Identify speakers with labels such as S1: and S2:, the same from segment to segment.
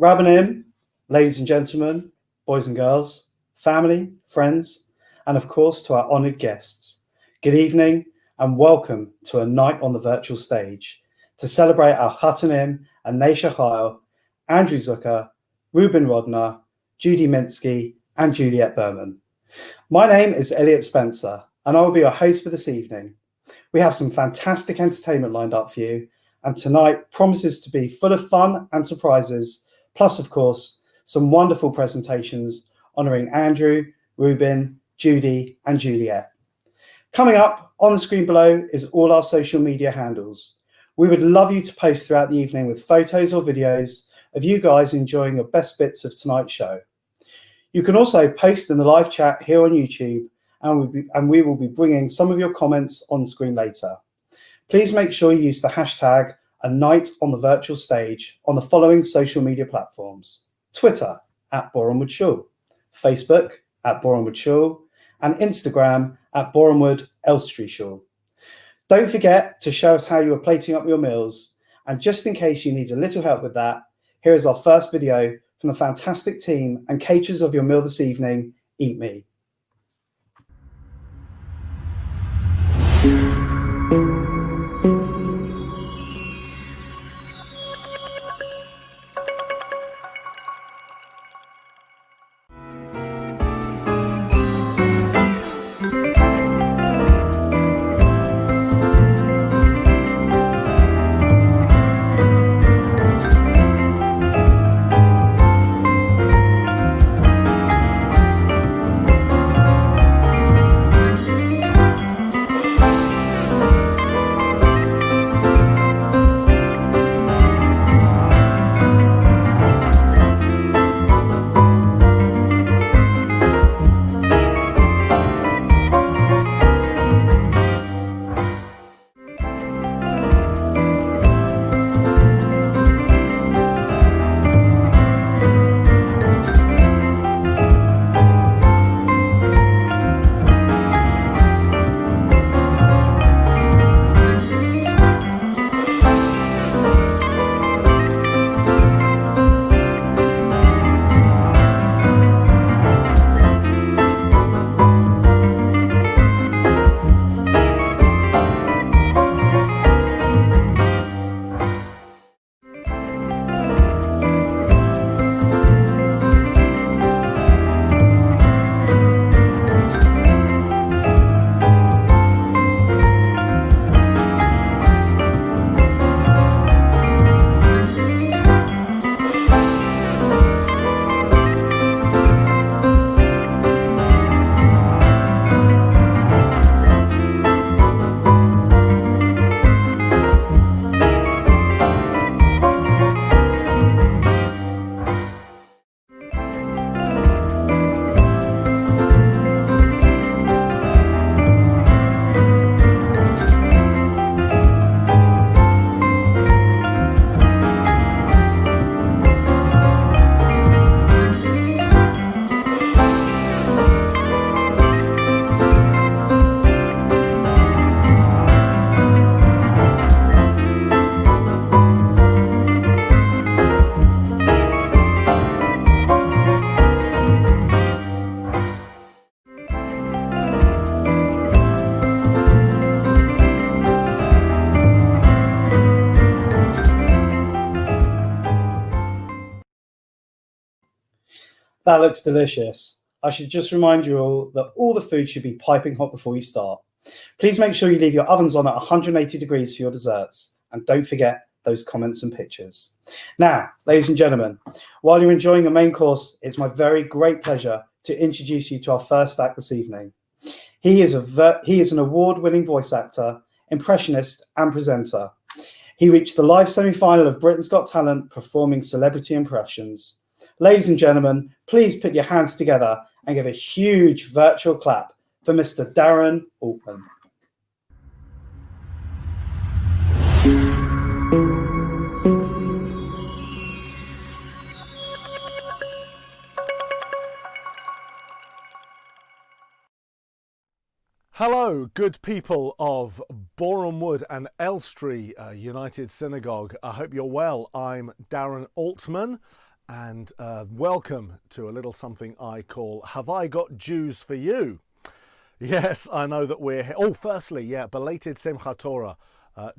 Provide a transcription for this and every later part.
S1: Ruben, ladies and gentlemen, boys and girls, family, friends, and of course to our honoured guests. Good evening and welcome to a night on the virtual stage to celebrate our Chattanim and Neshei Chayil, Andrew Zucker, Ruben Rodner, Judy Minsky, and Juliet Berman. My name is Elliot Spencer, and I will be your host for this evening. We have some fantastic entertainment lined up for you, and tonight promises to be full of fun and surprises, plus, of course, some wonderful presentations honouring Andrew, Ruben, Judy, and Juliet. Coming up on the screen below is all our social media handles. We would love you to post throughout the evening with photos or videos of you guys enjoying your best bits of tonight's show. You can also post in the live chat here on YouTube, and we will be bringing some of your comments on screen later. Please make sure you use the hashtag A Night on the Virtual Stage on the following social media platforms: Twitter @BoronwoodShul, Facebook @BoronwoodShul, and Instagram @BoronwoodElstree. Don't forget to show us how you are plating up your meals, and just in case you need a little help with that, here is our first video from the fantastic team and caterers of your meal this evening, Eat Me. That looks delicious. I should just remind you all that all the food should be piping hot before you start. Please make sure you leave your ovens on at 180 degrees for your desserts, and don't forget those comments and pictures. Now, ladies and gentlemen, while you're enjoying your main course, it's my very great pleasure to introduce you to our first act this evening. He is an award-winning voice actor, impressionist, and presenter. He reached the live semi-final of Britain's Got Talent performing celebrity impressions. Ladies and gentlemen, please put your hands together and give a huge virtual clap for Mr. Darren Altman.
S2: Hello, good people of Boronwood and Elstree United Synagogue. I hope you're well. I'm Darren Altman, and welcome to a little something I call Have I Got Jews for You? Yes, I know that we're here. Oh, firstly, belated Simchat Torah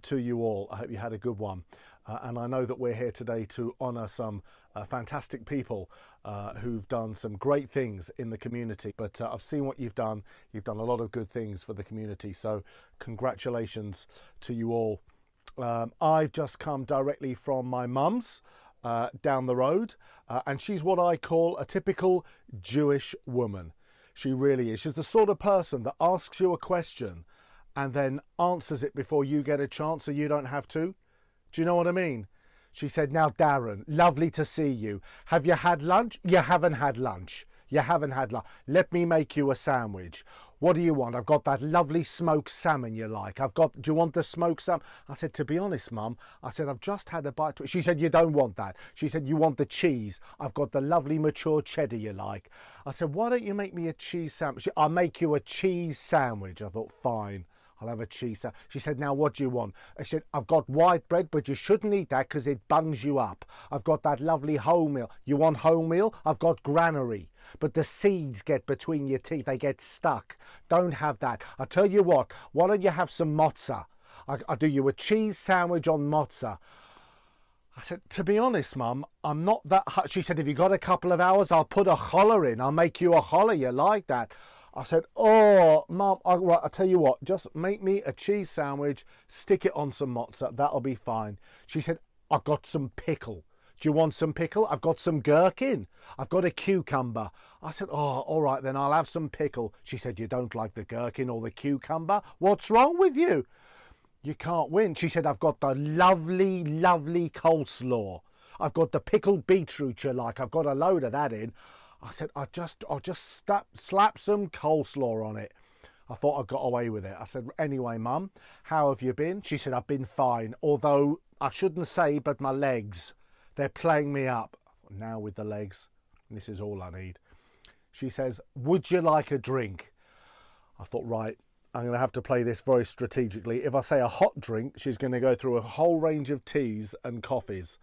S2: to you all. I hope you had a good one. And I know that we're here today to honour some fantastic people who've done some great things in the community. But I've seen what you've done. You've done a lot of good things for the community. So congratulations to you all. I've just come directly from my mum's down the road. And she's what I call a typical Jewish woman. She really is. She's the sort of person that asks you a question and then answers it before you get a chance so you don't have to. Do you know what I mean? She said, now, Darren, lovely to see you. Have you had lunch? You haven't had lunch. You haven't had lunch. Let me make you a sandwich. What do you want? I've got that lovely smoked salmon you like. Do you want the smoked salmon? I said, to be honest, Mum, I said, I've just had a bite. She said, you don't want that. She said, you want the cheese. I've got the lovely mature cheddar you like. I said, why don't you make me a cheese sandwich? I'll make you a cheese sandwich. I thought, fine. I'll have a cheese sandwich. She said, now what do you want? I said, I've got white bread, but you shouldn't eat that because it bungs you up. I've got that lovely wholemeal. You want wholemeal? I've got granary. But the seeds get between your teeth. They get stuck. Don't have that. I tell you what, why don't you have some mozza? I'll do you a cheese sandwich on mozza. I said, to be honest, Mum, I'm not that... She said, if you got a couple of hours, I'll put a challah in. I'll make you a challah. You like that? I said, oh, Mum, right, I'll tell you what, just make me a cheese sandwich, stick it on some mozza, that'll be fine. She said, I've got some pickle. Do you want some pickle? I've got some gherkin. I've got a cucumber. I said, oh, all right, then I'll have some pickle. She said, you don't like the gherkin or the cucumber? What's wrong with you? You can't win. She said, I've got the lovely, lovely coleslaw. I've got the pickled beetroot you like. I've got a load of that in. I said, I'll just slap some coleslaw on it. I thought I got away with it. I said, anyway, Mum, how have you been? She said, I've been fine. Although I shouldn't say, but my legs, they're playing me up. Now with the legs, this is all I need. She says, would you like a drink? I thought, right, I'm going to have to play this very strategically. If I say a hot drink, she's going to go through a whole range of teas and coffees.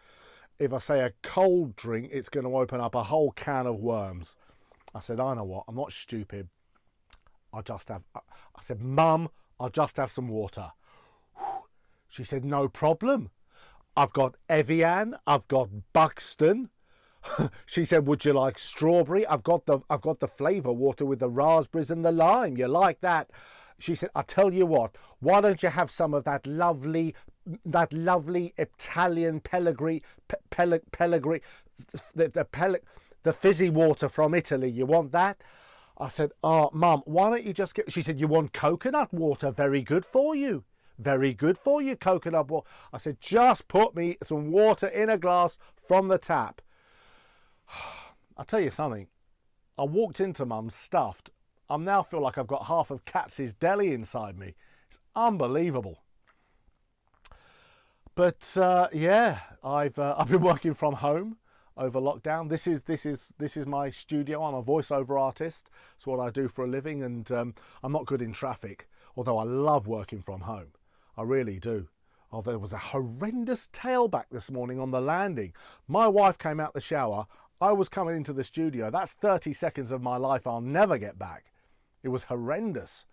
S2: If I say a cold drink, it's going to open up a whole can of worms. I said, I know what, I'm not stupid. I said, Mum, I'll just have some water. She said, no problem. I've got Evian, I've got Buxton. She said, would you like strawberry? I've got the flavour water with the raspberries and the lime. You like that? She said, I tell you what, why don't you have some of that lovely Italian Pellegrini, the fizzy water from Italy. You want that? I said, oh, Mum, why don't you just get... She said, you want coconut water? Very good for you. Very good for you, coconut water. I said, just put me some water in a glass from the tap. I'll tell you something. I walked into Mum's stuffed. I now feel like I've got half of Katz's deli inside me. It's unbelievable. But I've been working from home over lockdown. This is my studio. I'm a voiceover artist. It's what I do for a living, and I'm not good in traffic. Although I love working from home, I really do. Oh, there was a horrendous tailback this morning on the landing. My wife came out the shower. I was coming into the studio. That's 30 seconds of my life I'll never get back. It was horrendous.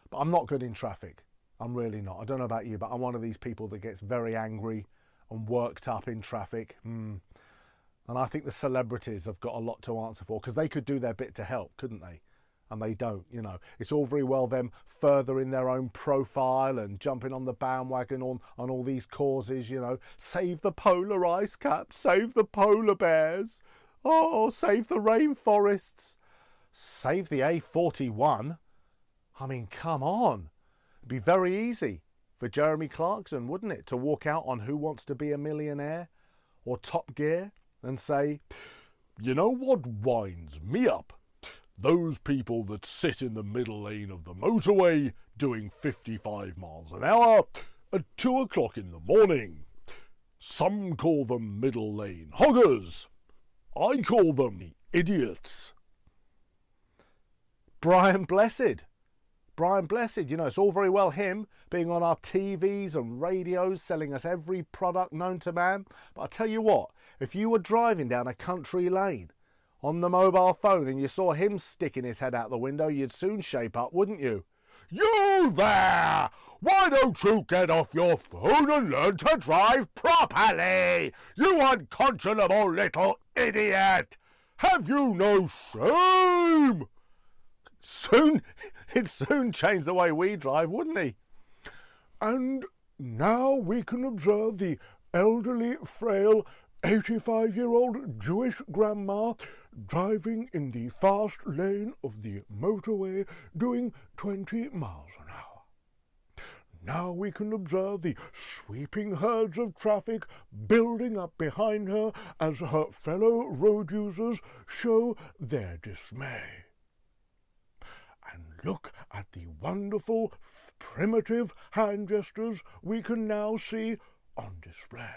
S2: But I'm not good in traffic. I'm really not. I don't know about you, but I'm one of these people that gets very angry and worked up in traffic. And I think the celebrities have got a lot to answer for, because they could do their bit to help, couldn't they? And they don't, you know. It's all very well them furthering their own profile and jumping on the bandwagon on all these causes, you know. Save the polar ice caps, save the polar bears. Oh, save the rainforests. Save the A41. I mean, come on. It'd be very easy for Jeremy Clarkson, wouldn't it, to walk out on Who Wants to Be a Millionaire or Top Gear and say, you know what winds me up? Those people that sit in the middle lane of the motorway doing 55 miles an hour at 2 o'clock in the morning. Some call them middle lane hoggers. I call them idiots. Brian Blessed, you know, it's all very well him being on our TVs and radios selling us every product known to man. But I tell you what, if you were driving down a country lane on the mobile phone and you saw him sticking his head out the window, you'd soon shape up, wouldn't you? You there! Why don't you get off your phone and learn to drive properly? You unconscionable little idiot! Have you no shame? He'd soon change the way we drive, wouldn't he? And now we can observe the elderly, frail, 85-year-old Jewish grandma driving in the fast lane of the motorway doing 20 miles an hour. Now we can observe the sweeping herds of traffic building up behind her as her fellow road users show their dismay. And look at the wonderful, primitive hand gestures we can now see on display.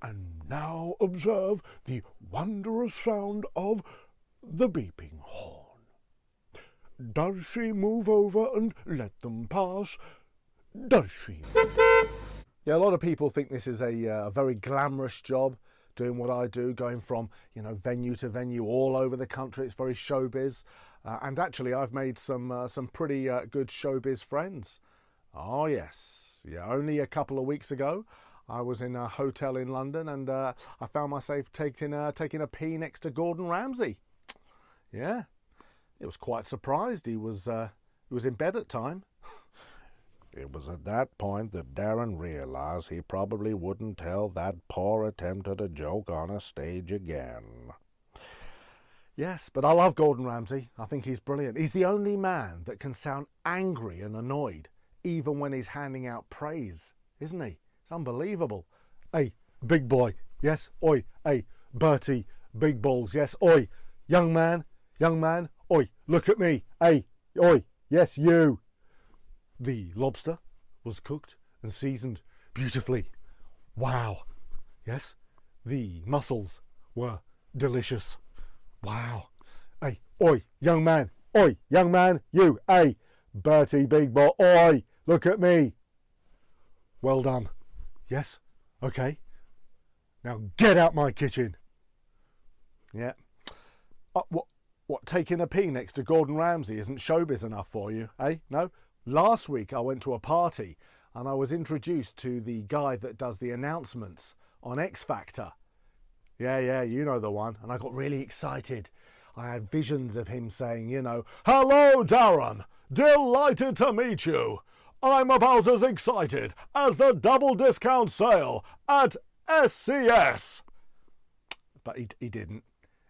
S2: And now observe the wondrous sound of the beeping horn. Does she move over and let them pass? Does she? Yeah, a lot of people think this is a very glamorous job, doing what I do, going from, venue to venue all over the country. It's very showbiz. And actually, I've made some pretty good showbiz friends. Oh, yes. Yeah, only a couple of weeks ago, I was in a hotel in London and I found myself taking a pee next to Gordon Ramsay. Yeah. It was quite surprised. He was in bed at time. It was at that point that Darren realised he probably wouldn't tell that poor attempt at a joke on a stage again. Yes, but I love Gordon Ramsay. I think he's brilliant. He's the only man that can sound angry and annoyed, even when he's handing out praise, isn't he? It's unbelievable. Hey, big boy. Yes, oi. Hey, Bertie, big balls. Yes, oi. Young man. Oi, look at me. Hey, oi, yes, you. The lobster was cooked and seasoned beautifully. Wow. Yes, the mussels were delicious. Wow. Hey, oi, young man. Oi, young man, you. Hey, Bertie, big boy. Oi, look at me. Well done. Yes, okay. Now get out my kitchen. Yeah. What, taking a pee next to Gordon Ramsay isn't showbiz enough for you, eh? No? Last week I went to a party and I was introduced to the guy that does the announcements on X Factor. Yeah, you know the one. And I got really excited. I had visions of him saying, "Hello, Darren. Delighted to meet you. I'm about as excited as the double discount sale at SCS." But he didn't.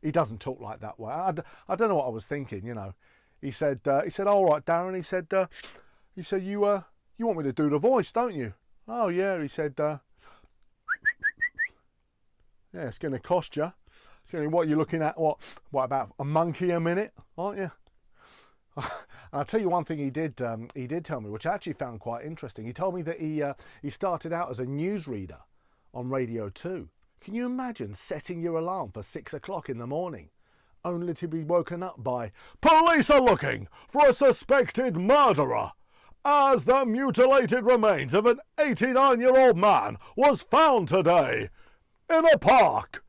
S2: He doesn't talk like that way. I don't know what I was thinking, He said, all right, Darren. He said, you want me to do the voice, don't you? Oh yeah. He said, yeah, it's going to cost you. It's going to, what you're looking at? What about a monkey a minute, aren't you? I'll tell you one thing he did tell me, which I actually found quite interesting. He told me that he started out as a newsreader on Radio 2. Can you imagine setting your alarm for 6 o'clock in the morning, only to be woken up by "Police are looking for a suspected murderer, as the mutilated remains of an 89-year-old man was found today in a park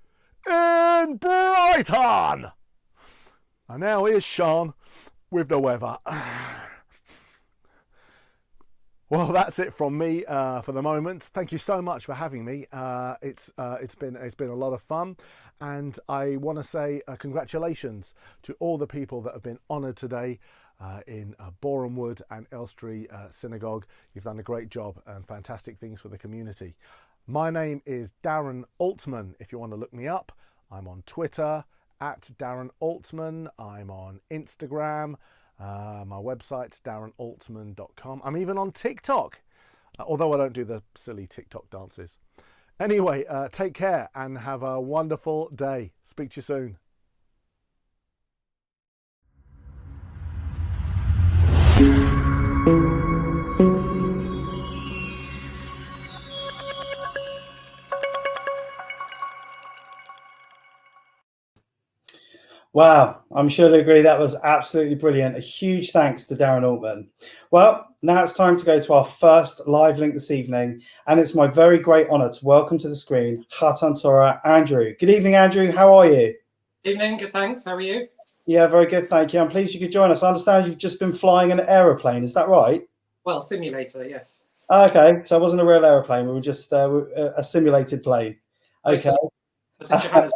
S2: in Brighton." And now here's Sean with the weather. Well, that's it from me for the moment. Thank you so much for having me. It's been a lot of fun, and I want to say congratulations to all the people that have been honoured today in Boreham Wood and Elstree Synagogue. You've done a great job and fantastic things for the community. My name is Darren Altman. If you want to look me up, I'm on Twitter at Darren Altman. I'm on Instagram. My website's darrenaltman.com. I'm even on TikTok, although I don't do the silly TikTok dances. Anyway, take care and have a wonderful day. Speak to you soon.
S1: Wow, I'm sure to agree that was absolutely brilliant. A huge thanks to Darren Altman. Well, now it's time to go to our first live link this evening, and it's my very great honour to welcome to the screen Chatan Torah, Andrew. Good evening, Andrew. How are you?
S3: Evening, good thanks. How are you?
S1: Yeah, very good, thank you. I'm pleased you could join us. I understand you've just been flying an aeroplane, is that right?
S3: Well, simulator, yes.
S1: Okay, so it wasn't a real aeroplane, we were just a simulated plane. Okay.
S3: I was in Johannesburg,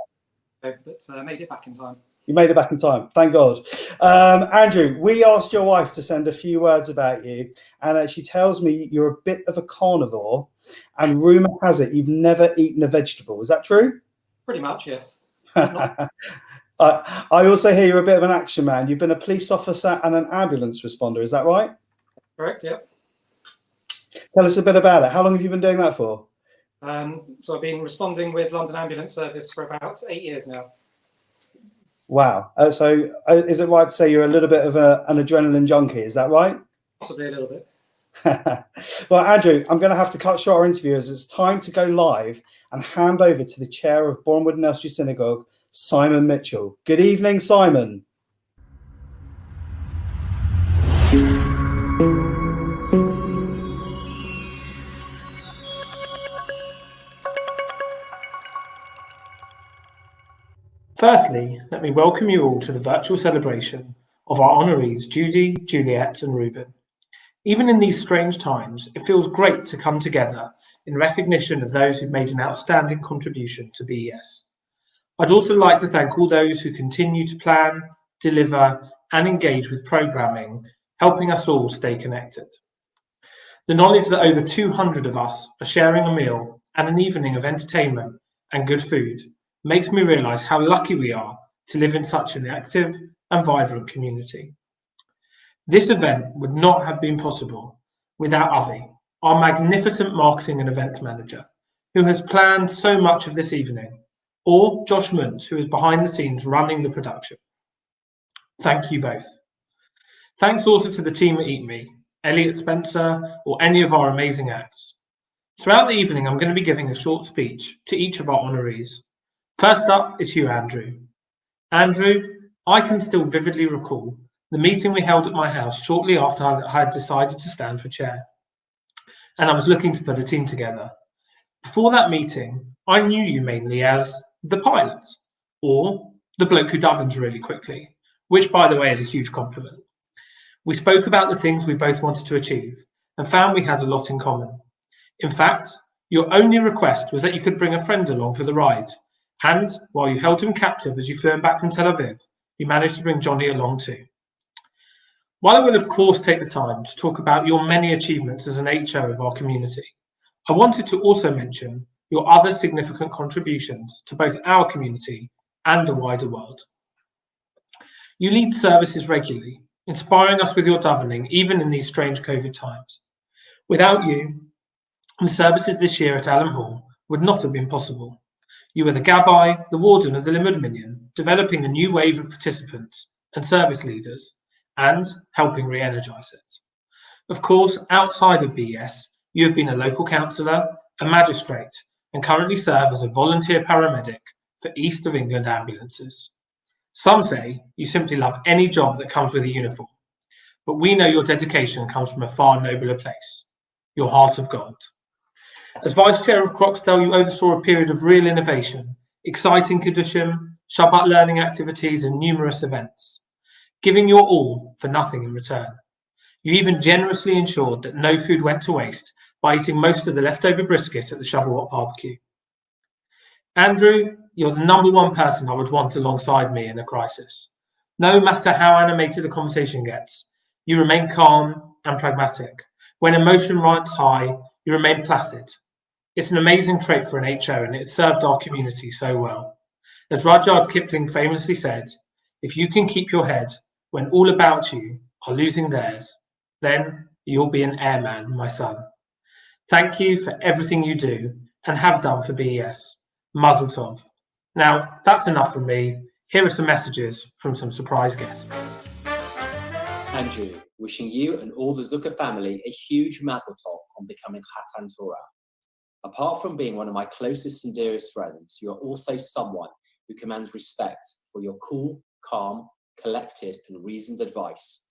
S3: but made it back in time.
S1: You made it back in time, thank God. Andrew, we asked your wife to send a few words about you, and she tells me you're a bit of a carnivore, and rumour has it you've never eaten a vegetable. Is that true?
S3: Pretty much, yes.
S1: I also hear you're a bit of an action man. You've been a police officer and an ambulance responder, is that right?
S3: Correct, yeah.
S1: Tell us a bit about it. How long have you been doing that for?
S3: So I've been responding with London Ambulance Service for about 8 years now.
S1: Wow. So is it right to say you're a little bit of an adrenaline junkie? Is that right?
S3: Possibly a little bit.
S1: Well, Andrew, I'm going to have to cut short our interview as it's time to go live and hand over to the chair of Bournemouth Nursery Synagogue, Simon Mitchell. Good evening, Simon.
S4: Firstly, let me welcome you all to the virtual celebration of our honorees Judy, Juliet and Ruben. Even in these strange times, it feels great to come together in recognition of those who've made an outstanding contribution to BES. I'd also like to thank all those who continue to plan, deliver and engage with programming, helping us all stay connected. The knowledge that over 200 of us are sharing a meal and an evening of entertainment and good food makes me realise how lucky we are to live in such an active and vibrant community. This event would not have been possible without Avi, our magnificent marketing and events manager, who has planned so much of this evening, or Josh Muntz, who is behind the scenes running the production. Thank you both. Thanks also to the team at Eat Me, Elliot Spencer, or any of our amazing acts. Throughout the evening, I'm going to be giving a short speech to each of our honorees. First up is you, Andrew. Andrew, I can still vividly recall the meeting we held at my house shortly after I had decided to stand for chair, and I was looking to put a team together. Before that meeting, I knew you mainly as the pilot, or the bloke who davens really quickly, which, by the way, is a huge compliment. We spoke about the things we both wanted to achieve and found we had a lot in common. In fact, your only request was that you could bring a friend along for the ride, and while you held him captive as you flew him back from Tel Aviv, you managed to bring Johnny along too. While I will of course take the time to talk about your many achievements as an HO of our community, I wanted to also mention your other significant contributions to both our community and the wider world. You lead services regularly, inspiring us with your davening even in these strange COVID times. Without you, the services this year at Allen Hall would not have been possible. You were the Gabbai, the warden of the Limud Minyan, developing a new wave of participants and service leaders, and helping re-energise it. Of course, outside of BES, you have been a local councillor, a magistrate, and currently serve as a volunteer paramedic for East of England ambulances. Some say you simply love any job that comes with a uniform, but we know your dedication comes from a far nobler place, your heart of gold. As Vice Chair of Croxdale, you oversaw a period of real innovation, exciting Kiddushim, Shabbat learning activities and numerous events, giving your all for nothing in return. You even generously ensured that no food went to waste by eating most of the leftover brisket at the Shavuot barbecue. Andrew, you're the number one person I would want alongside me in a crisis. No matter how animated a conversation gets, you remain calm and pragmatic. When emotion runs high, you remain placid. It's an amazing trait for an HO, and it's served our community so well. As Rudyard Kipling famously said, if you can keep your head when all about you are losing theirs, then you'll be an airman, my son. Thank you for everything you do and have done for BES. Mazel tov. Now, that's enough from me. Here are some messages from some surprise guests.
S5: Andrew, wishing you and all the Zucker family a huge mazel tov on becoming Chatan Torah. Apart from being one of my closest and dearest friends, you are also someone who commands respect for your cool, calm, collected, and reasoned advice,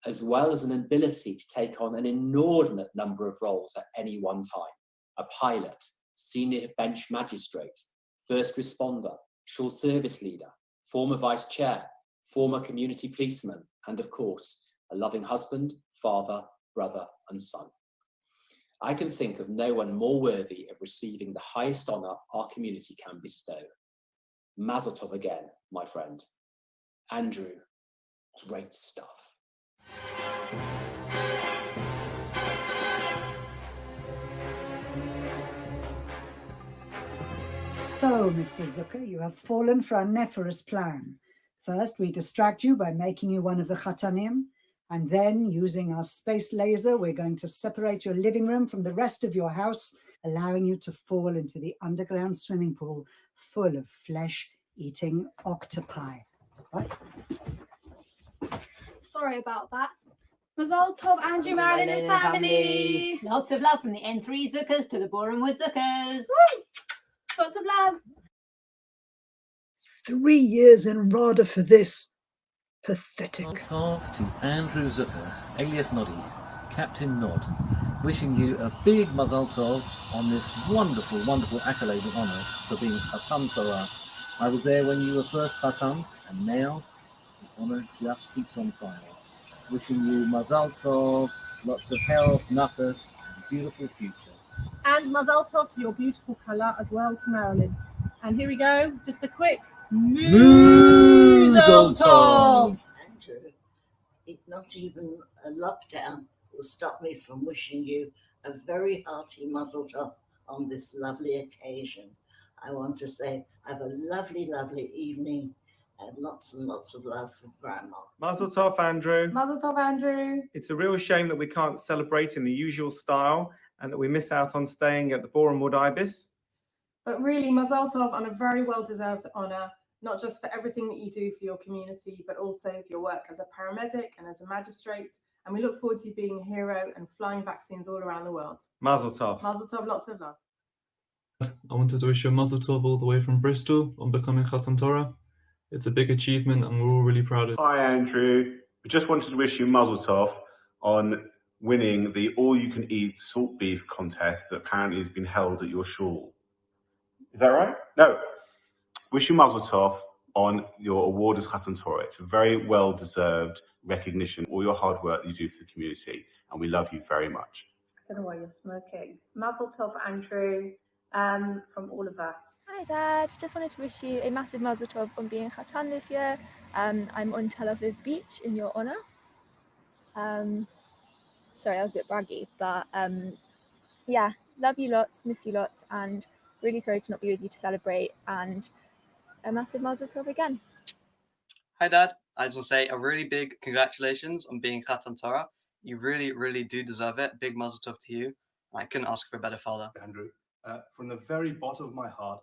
S5: as well as an ability to take on an inordinate number of roles at any one time. A pilot, senior bench magistrate, first responder, shul service leader, former vice chair, former community policeman, and of course, a loving husband, father, brother, and son. I can think of no one more worthy of receiving the highest honor our community can bestow. Mazel tov again, my friend. Andrew, great stuff.
S6: So, Mr. Zucker, you have fallen for our nefarious plan. First, we distract you by making you one of the Chattanim, and then, using our space laser, we're going to separate your living room from the rest of your house, allowing you to fall into the underground swimming pool full of flesh-eating octopi. Right?
S7: Sorry about that. Mazel tov, Andrew, Marilyn, and family.
S8: Lots of love from the N3 Zuckers to the Borehamwood Zuckers.
S7: Woo! Lots of love.
S6: 3 years in RADA for this. Pathetic.
S9: Off to Andrew Zucker, alias Noddy, Captain Nod, wishing you a big Mazel Tov on this wonderful, wonderful accolade and honour for being Chatan Torah. I was there when you were first Chatan, and now the honour just keeps on climbing. Wishing you Mazel Tov, lots of health, nachas, and a beautiful future.
S10: And Mazel Tov to your beautiful colour as well to Marilyn. And here we go, just a quick Mazel Tov.
S11: Andrew, not even a lockdown will stop me from wishing you a very hearty Mazel Tov on this lovely occasion. I want to say have a lovely, lovely evening and lots of love for Grandma.
S12: Mazel Tov, Andrew.
S10: Mazel Tov, Andrew.
S12: It's a real shame that we can't celebrate in the usual style and that we miss out on staying at the Borehamwood Ibis.
S10: But really, Mazel Tov on a very well-deserved honour, not just for everything that you do for your community, but also for your work as a paramedic and as a magistrate. And we look forward to you being a hero and flying vaccines all around the world.
S12: Mazel Tov.
S10: Mazel Tov, lots of love.
S13: I wanted to wish you a Mazel Tov all the way from Bristol on becoming Chatan Torah. It's a big achievement and we're all really proud of it.
S14: Hi Andrew, we just wanted to wish you Mazel Tov on winning the all-you-can-eat salt beef contest that apparently has been held at your shul. Is that right? No. Wish you Mazel Tov on your award as Chatan Torah. It's a very well-deserved recognition, all your hard work that you do for the community, and we love you very much.
S10: I don't know why you're smoking. Mazel Tov, Andrew, from all of us.
S7: Hi Dad, just wanted to wish you a massive Mazel Tov on being Chatan this year. I'm on Tel Aviv Beach in your honour. Sorry, that was a bit braggy, but yeah, love you lots, miss you lots, and really sorry to not be with you to celebrate, and a massive Mazel Tov again.
S15: Hi Dad, I just want to say a really big congratulations on being Chatan Torah. You really, really do deserve it. Big Mazel Tov to you. I couldn't ask for a better father.
S16: Andrew, from the very bottom of my heart.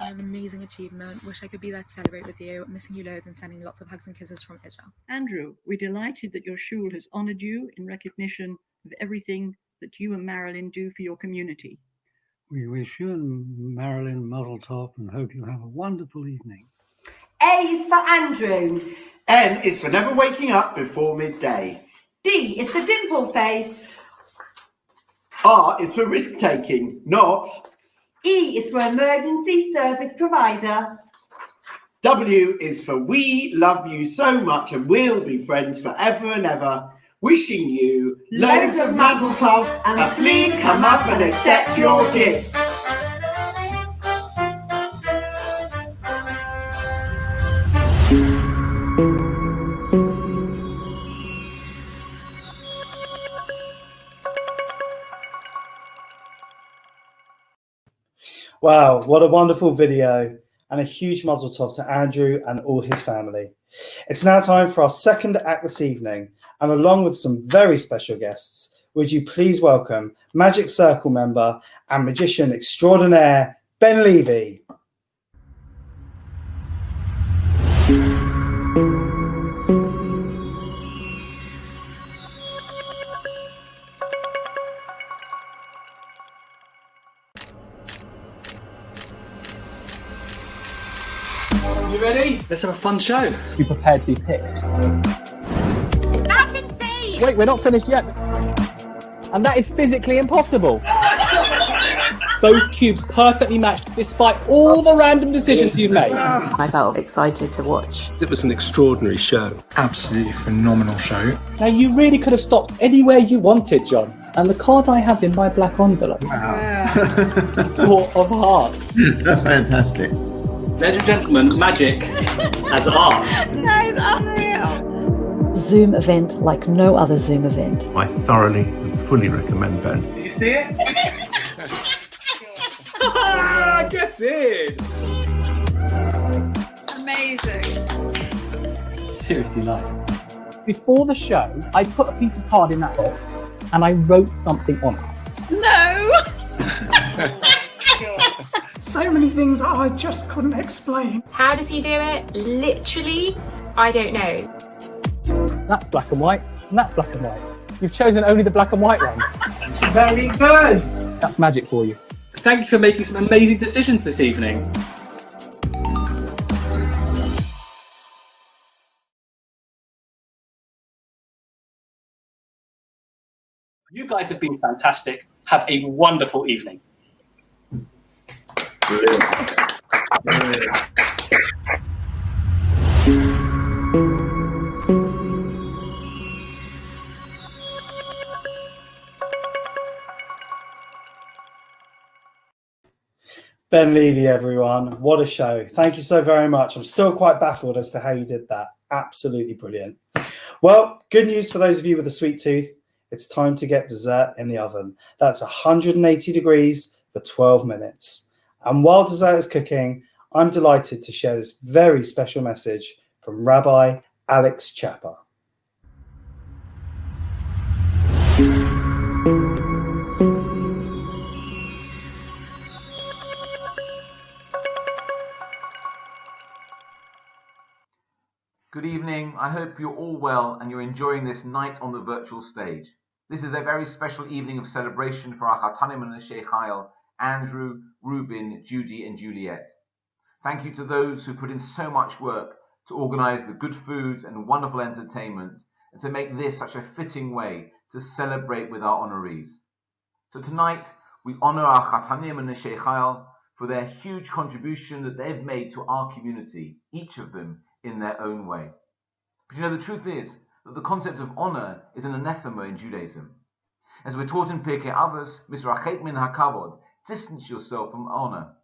S17: An amazing achievement. Wish I could be there to celebrate with you. Missing you loads and sending lots of hugs and kisses from Israel.
S18: Andrew, we're delighted that your shul has honoured you in recognition of everything that you and Marilyn do for your community.
S19: We wish you and Marilyn Mazel Tov and hope you have a wonderful evening.
S20: A is for Andrew.
S21: N is for never waking up before midday.
S20: D is for dimple-faced.
S21: R is for risk-taking, not.
S20: E is for emergency service provider.
S21: W is for we love you so much and we'll be friends forever and ever. Wishing you loads of Mazel Tov and please come up and accept your gift.
S1: Wow, what a wonderful video, and a huge Mazel Tov to Andrew and all his family. It's now time for our second act this evening, and along with some very special guests, would you please welcome Magic Circle member and magician extraordinaire, Ben Levy.
S2: You ready? Let's have a fun show.
S22: You prepared to be picked?
S23: That's insane!
S22: Wait, we're not finished yet. And that is physically impossible. Both cubes perfectly matched despite all the random decisions you've made.
S24: I felt excited to watch.
S2: It was an extraordinary show. Absolutely phenomenal show.
S22: Now, you really could have stopped anywhere you wanted, John. And the card I have in my black envelope.
S2: Wow.
S22: Four of Hearts.
S2: Fantastic. Ladies and gentlemen, magic as art.
S23: That is unreal.
S24: Zoom event like no other Zoom event.
S2: I thoroughly and fully recommend Ben.
S22: Did you see it? Get in!
S23: Amazing.
S22: Seriously nice. Before the show, I put a piece of card in that box and I wrote something on it.
S23: No!
S25: So many things I just couldn't explain.
S23: How does he do it? Literally, I don't know.
S22: That's black and white, and that's black and white. You've chosen only the black and white ones.
S25: Very good.
S22: That's magic for you.
S2: Thank you for making some amazing decisions this evening. You guys have been fantastic. Have a wonderful evening.
S1: Ben Levy, everyone. What a show. Thank you so very much. I'm still quite baffled as to how you did that. Absolutely brilliant. Well, good news for those of you with a sweet tooth. It's time to get dessert in the oven. That's 180 degrees for 12 minutes. And while dessert is cooking, I'm delighted to share this very special message from Rabbi Alex Chapper.
S26: Good evening. I hope you're all well and you're enjoying this night on the virtual stage. This is a very special evening of celebration for our Chattanim and Neshei Chayil, Andrew, Ruben, Judy and Juliet. Thank you to those who put in so much work to organize the good food and wonderful entertainment and to make this such a fitting way to celebrate with our honorees. So tonight we honor our Chattanim and Neshei Chayil for their huge contribution that they've made to our community, each of them in their own way. But you know, the truth is that the concept of honor is an anathema in Judaism. As we're taught in Pirkei Avos, misrachet min hakavod, distance yourself from honor.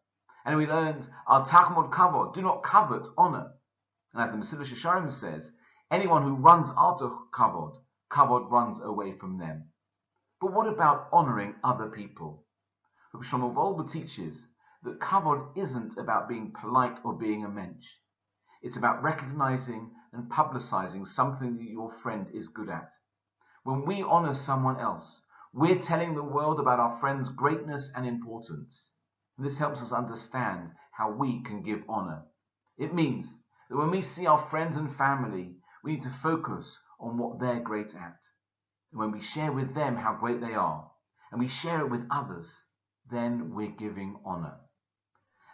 S26: And we learned, al tachmod kavod, do not covet honor. And as the Mesilas Yesharim says, anyone who runs after kavod, kavod runs away from them. But what about honoring other people? Rabbi Shlomo Wolbe teaches that kavod isn't about being polite or being a mensch. It's about recognizing and publicizing something that your friend is good at. When we honor someone else, we're telling the world about our friend's greatness and importance. And this helps us understand how we can give honor. It means that when we see our friends and family, we need to focus on what they're great at. And when we share with them how great they are, and we share it with others, then we're giving honor.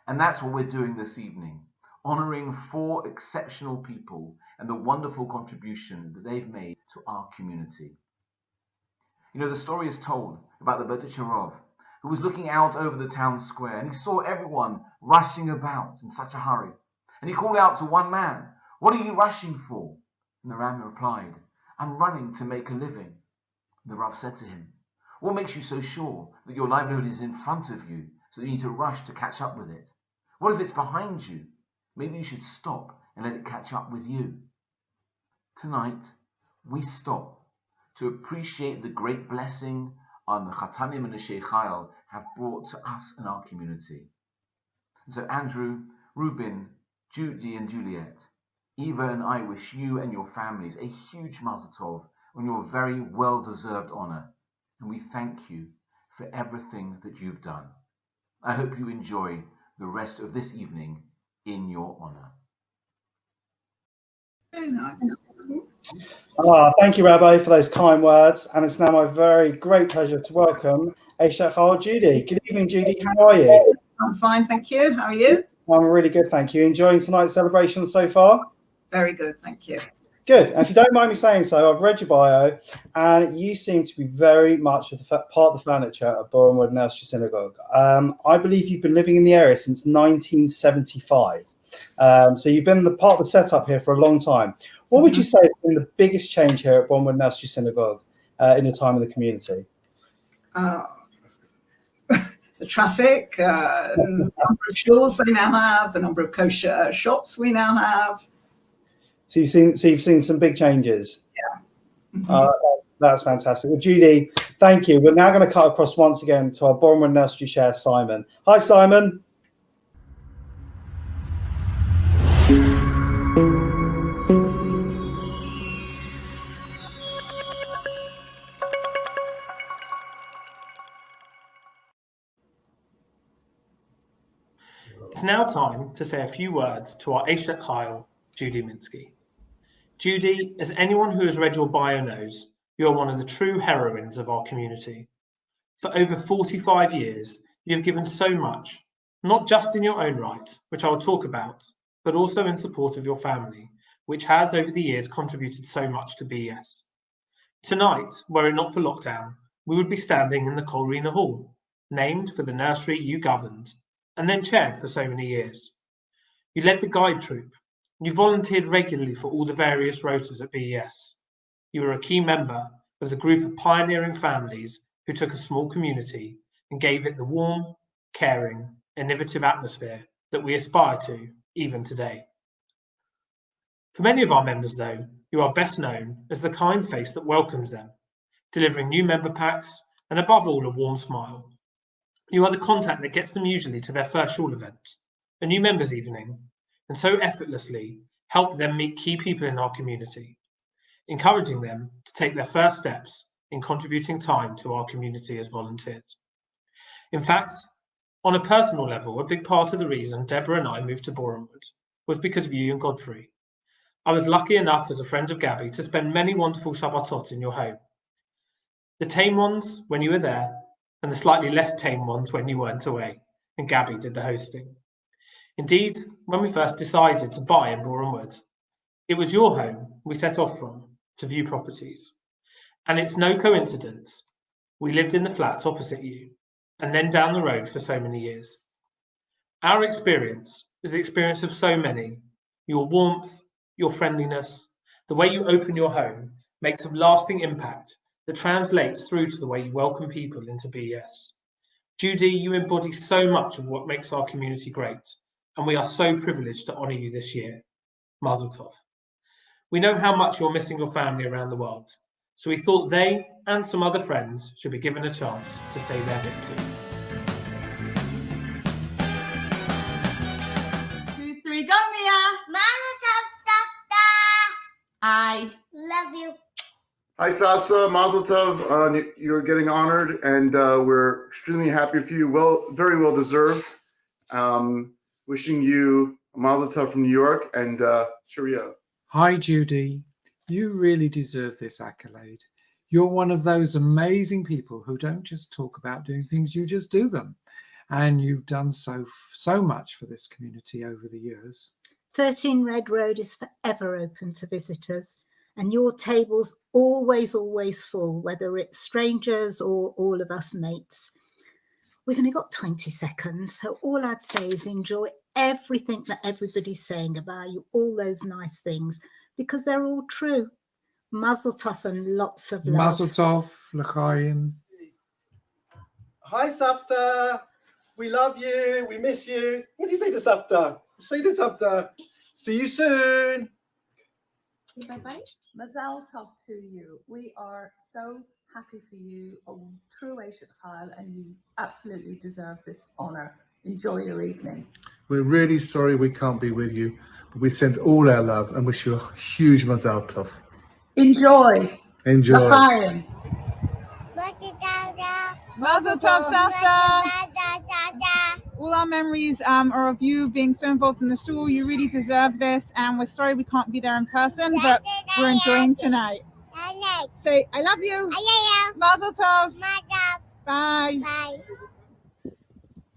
S26: And that's what we're doing this evening. Honoring 4 exceptional people and the wonderful contribution that they've made to our community. You know, the story is told about the Bertitcher Rov, who was looking out over the town square and he saw everyone rushing about in such a hurry. And he called out to one man, "What are you rushing for?" And the Ram replied, "I'm running to make a living." The Rav said to him, "What makes you so sure that your livelihood is in front of you so that you need to rush to catch up with it? What if it's behind you? Maybe you should stop and let it catch up with you." Tonight, we stop to appreciate the great blessing our Chattanim and Neshei Chayil have brought to us and our community. And so Andrew, Ruben, Judy and Juliet, Eva and I wish you and your families a huge mazel tov on your very well-deserved honor. And we thank you for everything that you've done. I hope you enjoy the rest of this evening in your honor.
S1: Thank you, Rabbi, for those kind words. And it's now my very great pleasure to welcome Neshei Chayil Judy. Good evening, Judy. How are you?
S27: I'm fine, thank you. How are you?
S1: I'm really good, thank you. Enjoying tonight's celebration so far?
S3: Very good, thank you.
S1: Good. And if you don't mind me saying so, I've read your bio, and you seem to be very much part of the furniture at Berman Nursery Synagogue. I believe you've been living in the area since 1975. So you've been part of the setup here for a long time. What would you say has been the biggest change here at Berman Nursery Synagogue in your time in the community?
S3: The traffic, the number of stores they now have, the number of kosher shops we now have.
S1: So you've seen some big changes.
S3: Yeah.
S1: That's fantastic. Well, Judy, thank you. We're now going to cut across once again to our Berman Nursery Chair, Simon. Hi, Simon.
S4: It's now time to say a few words to our Neshei Chayil, Judy Minsky. Judy, as anyone who has read your bio knows, you are one of the true heroines of our community. For over 45 years, you have given so much, not just in your own right, which I will talk about, but also in support of your family, which has over the years contributed so much to BES. Tonight, were it not for lockdown, we would be standing in the Kolrina Hall, named for the nursery you governed, and then chaired for so many years. You led the guide troop. You volunteered regularly for all the various rotas at BES. You were a key member of the group of pioneering families who took a small community and gave it the warm, caring, innovative atmosphere that we aspire to even today. For many of our members, though, you are best known as the kind face that welcomes them, delivering new member packs and above all a warm smile. You are the contact that gets them usually to their first shul event, a new members evening, and so effortlessly help them meet key people in our community, encouraging them to take their first steps in contributing time to our community as volunteers. In fact, on a personal level, a big part of the reason Deborah and I moved to Borehamwood was because of you and Godfrey. I was lucky enough as a friend of Gabby to spend many wonderful Shabbatot in your home. The tame ones when you were there, and the slightly less tame ones when you weren't away, and Gabby did the hosting. Indeed, when we first decided to buy in Borehamwood, it was your home we set off from to view properties. And it's no coincidence we lived in the flats opposite you, and then down the road for so many years. Our experience is the experience of so many. Your warmth, your friendliness, the way you open your home makes a lasting impact that translates through to the way you welcome people into BES. Judy, you embody so much of what makes our community great, and we are so privileged to honour you this year. Mazel tov. We know how much you're missing your family around the world, so we thought they and some other friends should be given a chance to say their bit too.
S5: 2, 3, go Mia!
S6: Mazel tov, Safta!
S5: I
S6: love you.
S16: Hi, Sasa. Mazel tov. You're getting honored, and we're extremely happy for you. Very well deserved. Wishing you a mazel tov from New York, and cheerio.
S8: Hi, Judy. You really deserve this accolade. You're one of those amazing people who don't just talk about doing things, you just do them. And you've done so much for this community over the years.
S9: 13 Red Road is forever open to visitors, and your table's always full, whether it's strangers or all of us mates. We've only got 20 seconds, so all I'd say is enjoy everything that everybody's saying about you, all those nice things, because they're all true. Mazel tov and lots of love.
S8: Mazel tov, l'chaim.
S27: Hi, Safta. We love you. We miss you. What do you say to Safta? Say to Safta. See you soon.
S28: Bye-bye. Mazal tov to you. We are so happy for you, a true Neshei Chayil, and you absolutely deserve this honour. Enjoy your evening.
S16: We're really sorry we can't be with you, but we send all our love and wish you a huge mazel tov.
S28: Enjoy.
S16: Enjoy.
S28: L'chaim.
S5: Mazel tov, Safta! All our memories are of you being so involved in the shul. You really deserve this, and we're sorry we can't be there in person, but we're enjoying tonight. Say, I love you. Mazel tov. Bye.
S6: Bye.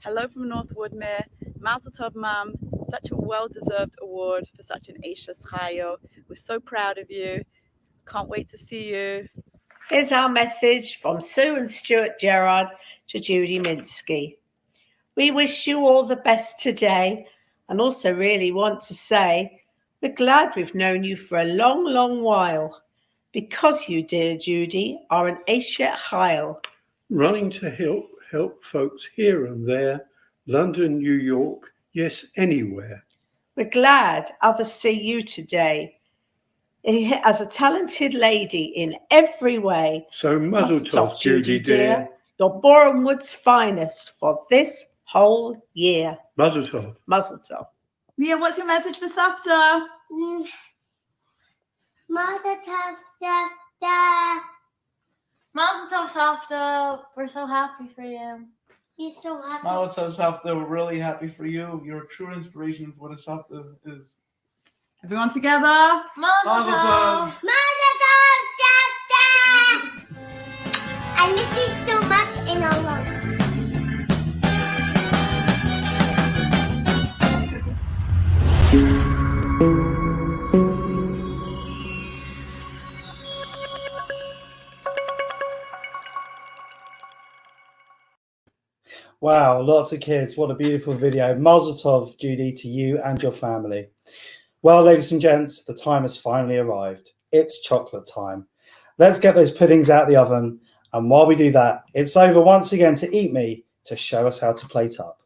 S29: Hello from North Woodmere.
S7: Mazel Tov, Mum. Such a well-deserved award for such an Neshei Chayil. We're so proud of you. Can't wait to see you.
S10: Here's our message from Sue and Stuart Gerard to Judy Minsky. We wish you all the best today, and also really want to say we're glad we've known you for a long, long while, because you, dear Judy, are an Neshei Chayil.
S11: Running to help folks here and there, London, New York, yes, anywhere.
S10: We're glad others see you today as a talented lady in every way.
S11: So mazel tov, Judy dear.
S10: You're Bournemouth's finest for this whole year.
S11: Mazel tov.
S10: Mazel tov.
S5: Mia, what's your message for Savta?
S6: Mazel tov, Savta.
S12: Mazel tov, Savta. We're so happy for you.
S6: You're so happy.
S13: Mazel tov, Savta. We're really happy for you. You're a true inspiration for what a Savta is.
S5: Everyone together.
S12: Mazel tov.
S6: Mazel tov, Savta. I miss you so much in our love.
S1: Wow, lots of kids. What a beautiful video. Mazel tov, Judy, to you and your family. Well, ladies and gents, the time has finally arrived. It's chocolate time. Let's get those puddings out the oven. And while we do that, it's over once again to Eat Me to show us how to plate up.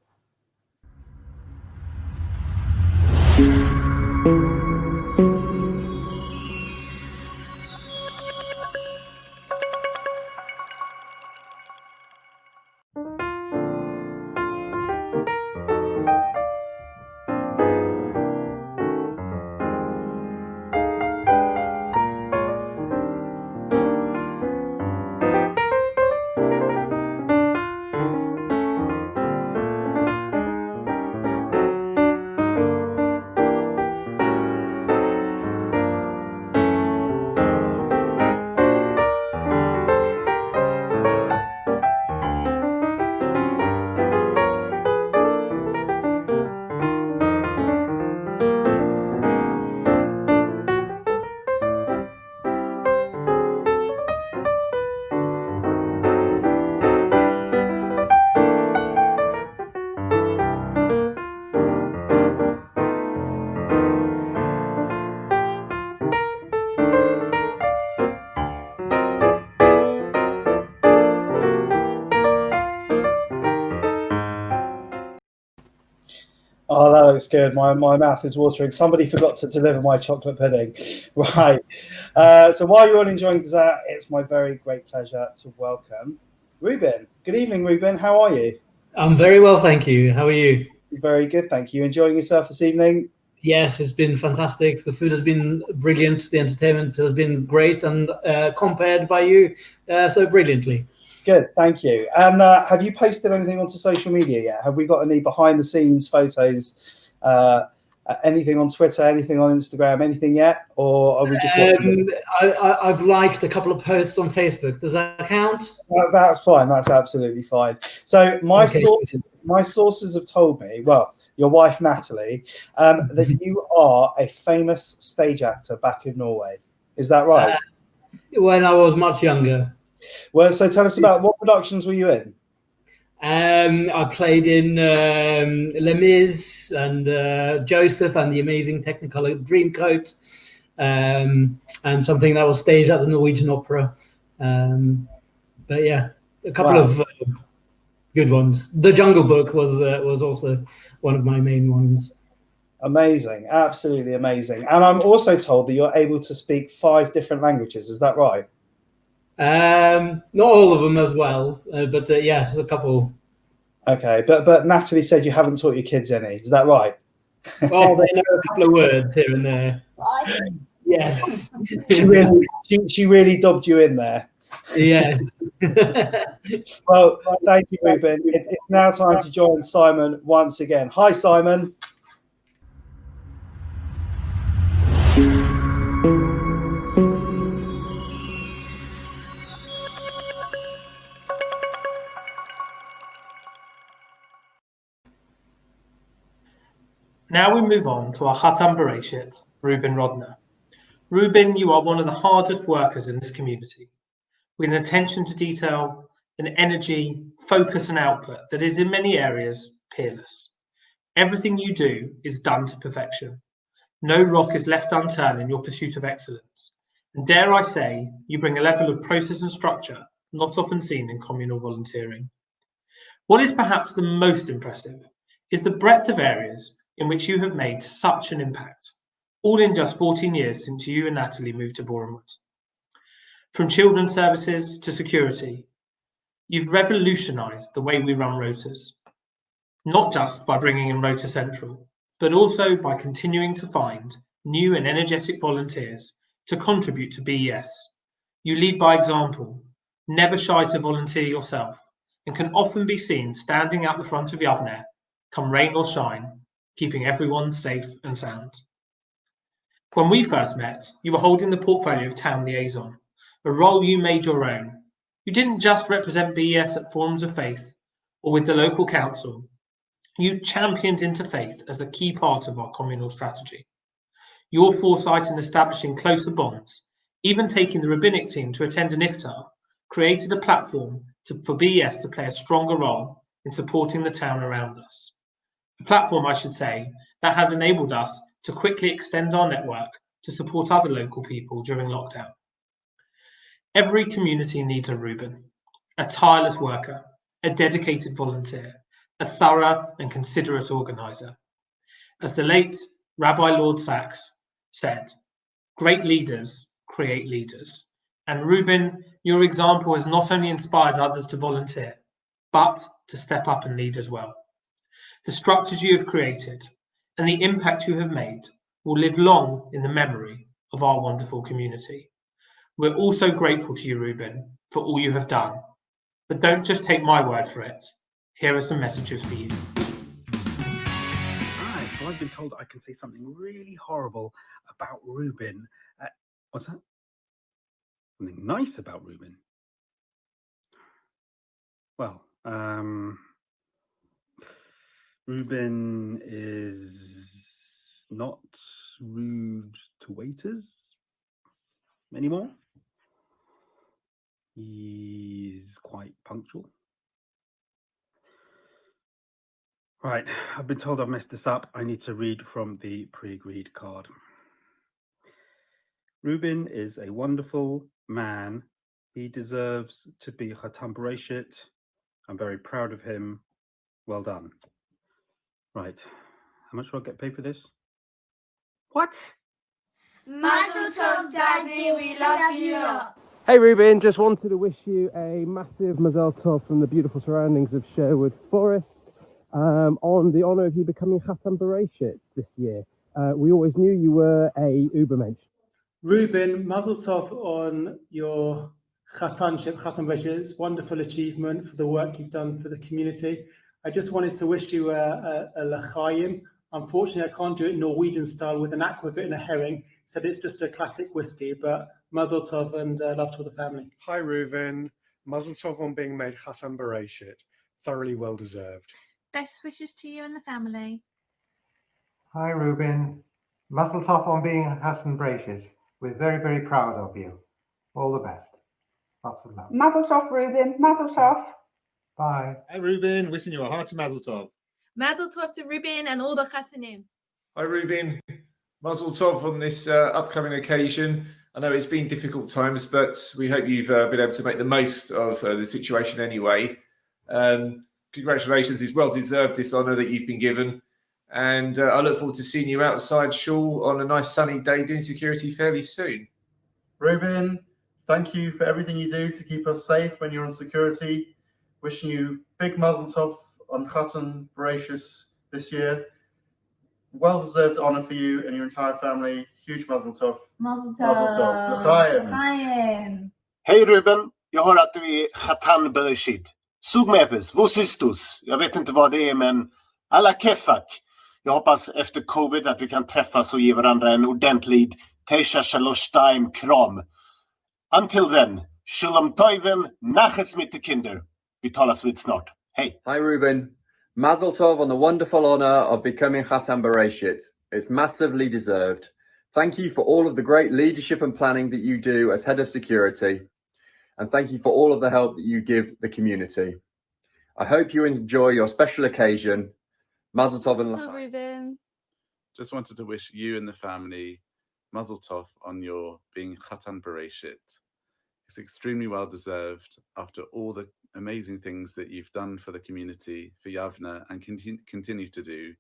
S1: Oh, that looks good. My mouth is watering. Somebody forgot to deliver my chocolate pudding. Right. So while you're all enjoying dessert, it's my very great pleasure to welcome Ruben. Good evening, Ruben. How are you?
S14: I'm very well, thank you. How are you?
S1: Very good, thank you. Enjoying yourself this evening?
S14: Yes, it's been fantastic. The food has been brilliant. The entertainment has been great and compared by you so brilliantly.
S1: Good, thank you. And have you posted anything onto social media yet? Have we got any behind-the-scenes photos, anything on Twitter, anything on Instagram, anything yet? Or are we just watching?
S14: I've liked a couple of posts on Facebook. Does that count?
S1: That's fine. That's absolutely fine. So my sources have told me, well, your wife, Natalie, that you are a famous stage actor back in Norway. Is that right?
S14: When I was much younger.
S1: Well, so tell us about what productions were you in?
S14: I played in Les Mis and Joseph and the Amazing Technicolor Dreamcoat, and something that was staged at the Norwegian Opera. But yeah, a couple of good ones. The Jungle Book was also one of my main ones.
S1: Amazing, absolutely amazing. And I'm also told that you're able to speak 5 different languages. Is that right?
S14: Not all of them as well, but yes, a couple.
S1: Okay, but Natalie said you haven't taught your kids any. Is that right?
S14: Oh, they know a couple of words here and there. Yes.
S1: She really dubbed you in there.
S14: Yes.
S1: Well, thank you, Ruben. It's now time to join Simon once again. Hi, Simon.
S4: Now we move on to our Chatan Bereshit, Ruben Rodner. Ruben, you are one of the hardest workers in this community, with an attention to detail, an energy, focus and output that is in many areas peerless. Everything you do is done to perfection. No rock is left unturned in your pursuit of excellence. And dare I say, you bring a level of process and structure not often seen in communal volunteering. What is perhaps the most impressive is the breadth of areas in which you have made such an impact, all in just 14 years since you and Natalie moved to Bournemouth. From children's services to security, you've revolutionised the way we run rotas, not just by bringing in Rota Central, but also by continuing to find new and energetic volunteers to contribute to BES. You lead by example, never shy to volunteer yourself, and can often be seen standing out the front of Yavne, come rain or shine, keeping everyone safe and sound. When we first met, you were holding the portfolio of town liaison, a role you made your own. You didn't just represent BES at forums of faith or with the local council. You championed interfaith as a key part of our communal strategy. Your foresight in establishing closer bonds, even taking the rabbinic team to attend an iftar, created a platform for BES to play a stronger role in supporting the town around us. A platform, I should say, that has enabled us to quickly extend our network to support other local people during lockdown. Every community needs a Ruben, a tireless worker, a dedicated volunteer, a thorough and considerate organiser. As the late Rabbi Lord Sachs said, great leaders create leaders. And Ruben, your example has not only inspired others to volunteer, but to step up and lead as well. The structures you have created and the impact you have made will live long in the memory of our wonderful community. We're also grateful to you, Ruben, for all you have done. But don't just take my word for it. Here are some messages for you.
S15: Right, so I've been told I can say something really horrible about Ruben. What's that? Something nice about Ruben? Well, Ruben is not rude to waiters anymore. He's quite punctual. Right, I've been told I've messed this up. I need to read from the pre-agreed card. Ruben is a wonderful man. He deserves to be Chatan Bereshit. I'm very proud of him. Well done. Right, how much do I get paid for this? What?
S12: Mazel tov, Daddy, we love you lots.
S17: Hey Ruben, just wanted to wish you a massive mazel tov from the beautiful surroundings of Sherwood Forest on the honour of you becoming Chatan Bereshit this year. We always knew you were a Ubermensch.
S27: Ruben, mazel tov on your Chatanship, Chatan Bereshit. It's a wonderful achievement for the work you've done for the community. I just wanted to wish you a l'chaim. Unfortunately, I can't do it Norwegian style with an aquavit and a herring, so it's just a classic whiskey, but mazel tov and love to all the family. Hi, Ruben. Mazel tov on being made Chatan Bereshit. Thoroughly well deserved.
S12: Best wishes to you and the family.
S18: Hi Ruben, mazel tov on being Chatan Bereshit. We're very, very proud of you. All the best. Lots of love.
S19: Mazel tov, Ruben. Mazel tov.
S18: Bye.
S20: Hi Ruben, wishing you a hearty mazel tov.
S12: Mazel tov to Ruben and all the Chattanim.
S26: Hi Ruben, mazel tov on this upcoming occasion. I know it's been difficult times, but we hope you've been able to make the most of the situation anyway. Congratulations, it's well deserved, this honour that you've been given. And I look forward to seeing you outside Shul on a nice sunny day doing security fairly soon.
S27: Ruben, thank you for everything you do to keep us safe when you're on security. Wishing you big mazel tov on Chatan Bereshit this year. Well-deserved honour for you and your entire family. Huge mazel tov.
S19: Mazel
S27: Mazel tov. L'chaim.
S19: Hej
S21: Ruben, jag hör att du är Chatan Bereshit. Sug mepes, wo sist du's? Jag vet inte vad det är, men alla keffak. Jag hoppas efter covid att vi kan träffas och ge varandra en ordentlig Teisha Shalosh Taim kram. Until then, Shalom Toivim, Naches mit de Kinder. Vi talas vid snart. Hej.
S23: Hi Ruben.
S2: Mazel Tov on the wonderful honor of becoming Chatan Bereshit. It's massively deserved. Thank you for all of the great leadership and planning that you do as head of security. And thank you for all of the help that you give the community. I hope you enjoy your special occasion. Mazel Tov and
S7: Hello, Ruben.
S3: Just wanted to wish you and the family Mazel Tov on your being Chatan Bereshit. It's extremely well deserved after all the amazing things that you've done for the community, for Yavna, and continue to do.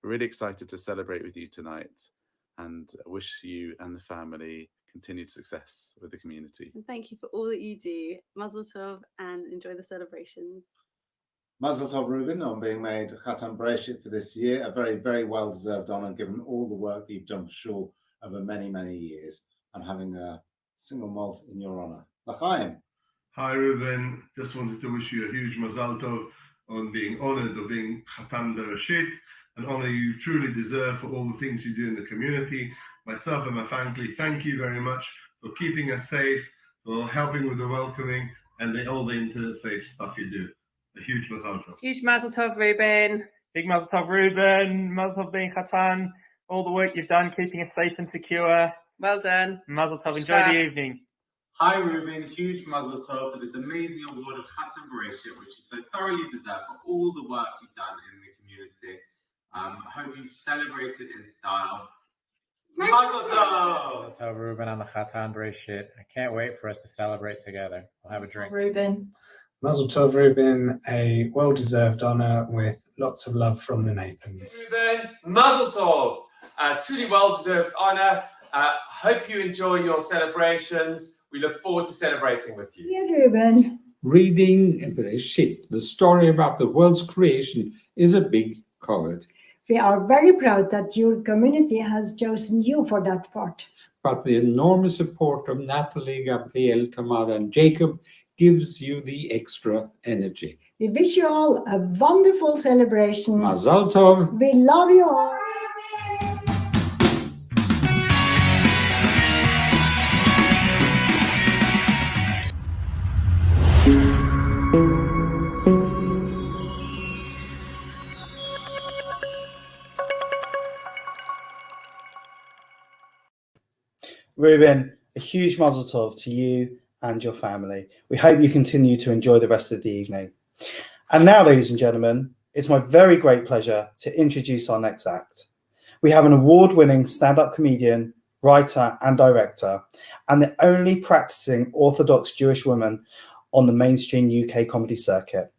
S3: We're really excited to celebrate with you tonight and wish you and the family continued success with the community.
S7: And thank you for all that you do. Mazel Tov and enjoy the celebrations.
S8: Mazel Tov, Ruben, on being made Chatan Bereshit for this year. A very, very well-deserved honor, given all the work that you've done for Shul over many, many years. I'm having a single malt in your honor. L'chaim.
S9: Hi, Ruben. Just wanted to wish you a huge Mazel Tov on being honored of being Chatan Bereshit, an honor you truly deserve for all the things you do in the community. Myself and my family, thank you very much for keeping us safe, for helping with the welcoming, and all the interfaith stuff you do. A huge Mazel Tov.
S22: Huge Mazel Tov, Ruben.
S4: Big Mazel Tov, Ruben. Mazel Tov being Chatan. All the work you've done, keeping us safe and secure.
S22: Well done.
S4: Mazel Tov. Enjoy the evening.
S23: Hi, Ruben. Huge Mazel Tov for this amazing award of Chatan Bereshit, which is so thoroughly deserved for all the work you've done in the community. I hope you've celebrated in style. Mazel Tov!
S24: Mazel Tov, Ruben, on the Chatan Bereshit. I can't wait for us to celebrate together. We'll have a drink.
S28: Ruben.
S27: Mazel Tov, Ruben, a well-deserved honor with lots of love from the Nathans.
S25: Ruben, Mazel Tov, a truly well-deserved honor. Hope you enjoy your celebrations. We look forward to celebrating with you.
S29: Yeah, Ruben.
S11: Reading Bereshit, the story about the world's creation, is a big code.
S29: We are very proud that your community has chosen you for that part.
S11: But the enormous support of Natalie, Gabriel, Tamara, and Jacob gives you the extra energy.
S29: We wish you all a wonderful celebration.
S11: Mazel Tov.
S29: We love you all.
S1: Ruben, a huge Mazel Tov to you and your family. We hope you continue to enjoy the rest of the evening. And now, ladies and gentlemen, it's my very great pleasure to introduce our next act. We have an award-winning stand-up comedian, writer and director, and the only practicing Orthodox Jewish woman on the mainstream UK comedy circuit.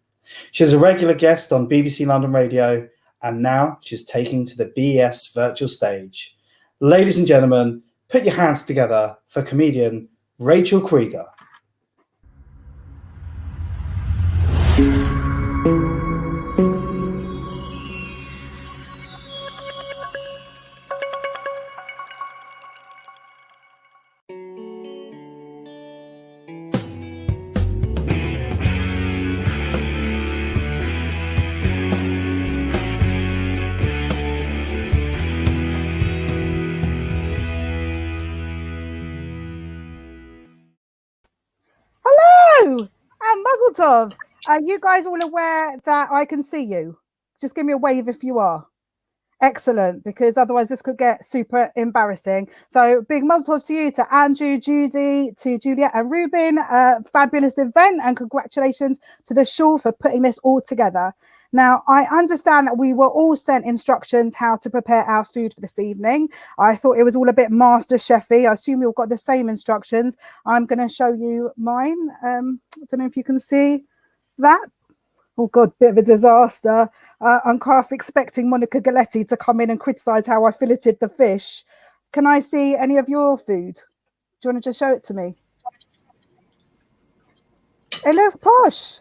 S1: She's a regular guest on BBC London Radio, and now she's taking to the BES virtual stage. Ladies and gentlemen, put your hands together for comedian Rachel Krieger.
S30: Hello and Mazel Tov. Are you guys all aware that I can see you? Just give me a wave if you are. Excellent, because otherwise this could get super embarrassing. So big Mazel Tov to you, to Andrew, Judy, to Juliet and Ruben. Fabulous event, and congratulations to the Shul for putting this all together. Now, I understand that we were all sent instructions how to prepare our food for this evening. I thought it was all a bit master chefy. I assume you've got the same instructions. I'm going to show you mine. I don't know if you can see that. Oh God, bit of a disaster. I'm half expecting Monica Galetti to come in and criticise how I filleted the fish. Can I see any of your food? Do you want to just show it to me? It looks posh.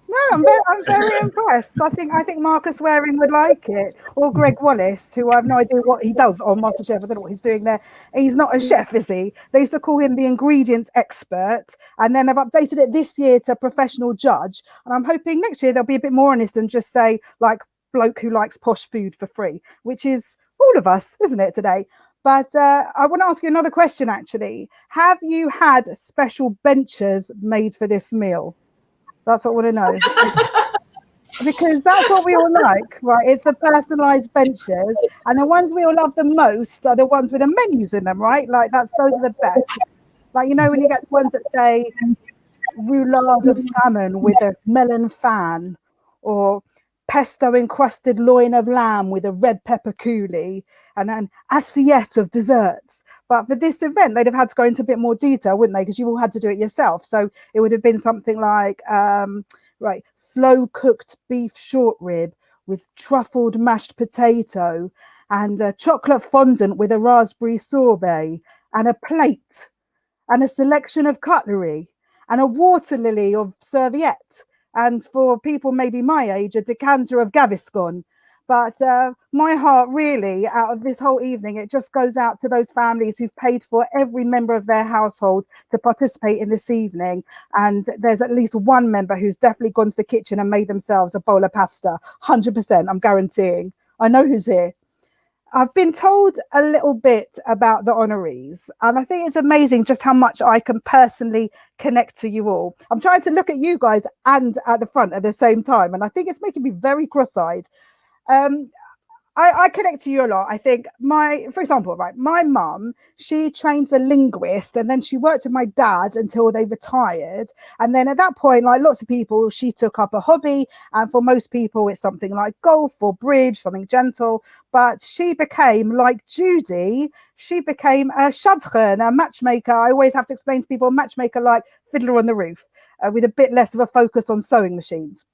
S30: No, I'm very impressed. I think Marcus Waring would like it, or Greg Wallace, who I have no idea what he does on MasterChef. I don't know what he's doing there. He's not a chef, is he? They used to call him the ingredients expert, and then they've updated it this year to professional judge. And I'm hoping next year they'll be a bit more honest and just say like bloke who likes posh food for free, which is all of us, isn't it, today? But I want to ask you another question, actually. Have you had special benches made for this meal? That's what I want to know. because that's what we all like, right? It's the personalized benches, and the ones we all love the most are the ones with the menus in them, right? Like those are the best. Like, you know, when you get the ones that say roulade of salmon with a melon fan, or pesto encrusted loin of lamb with a red pepper coulis, and an assiette of desserts. But for this event, they'd have had to go into a bit more detail, wouldn't they? Because you all had to do it yourself. So it would have been something like, right, slow cooked beef short rib with truffled mashed potato, and a chocolate fondant with a raspberry sorbet, and a plate, and a selection of cutlery, and a water lily of serviette, and for people maybe my age, a decanter of Gaviscon. But my heart really, out of this whole evening, it just goes out to those families who've paid for every member of their household to participate in this evening. And there's at least one member who's definitely gone to the kitchen and made themselves a bowl of pasta. 100%, I'm guaranteeing. I know who's here. I've been told a little bit about the honorees, and I think it's amazing just how much I can personally connect to you all. I'm trying to look at you guys and at the front at the same time, and I think it's making me very cross-eyed. I connect to you a lot. I think for example, right, my mum, she trains a linguist, and then she worked with my dad until they retired. And then at that point, like lots of people, she took up a hobby. And for most people, it's something like golf or bridge, something gentle. But she became, like Judy, she became a shadchan, a matchmaker. I always have to explain to people, a matchmaker like Fiddler on the Roof, with a bit less of a focus on sewing machines.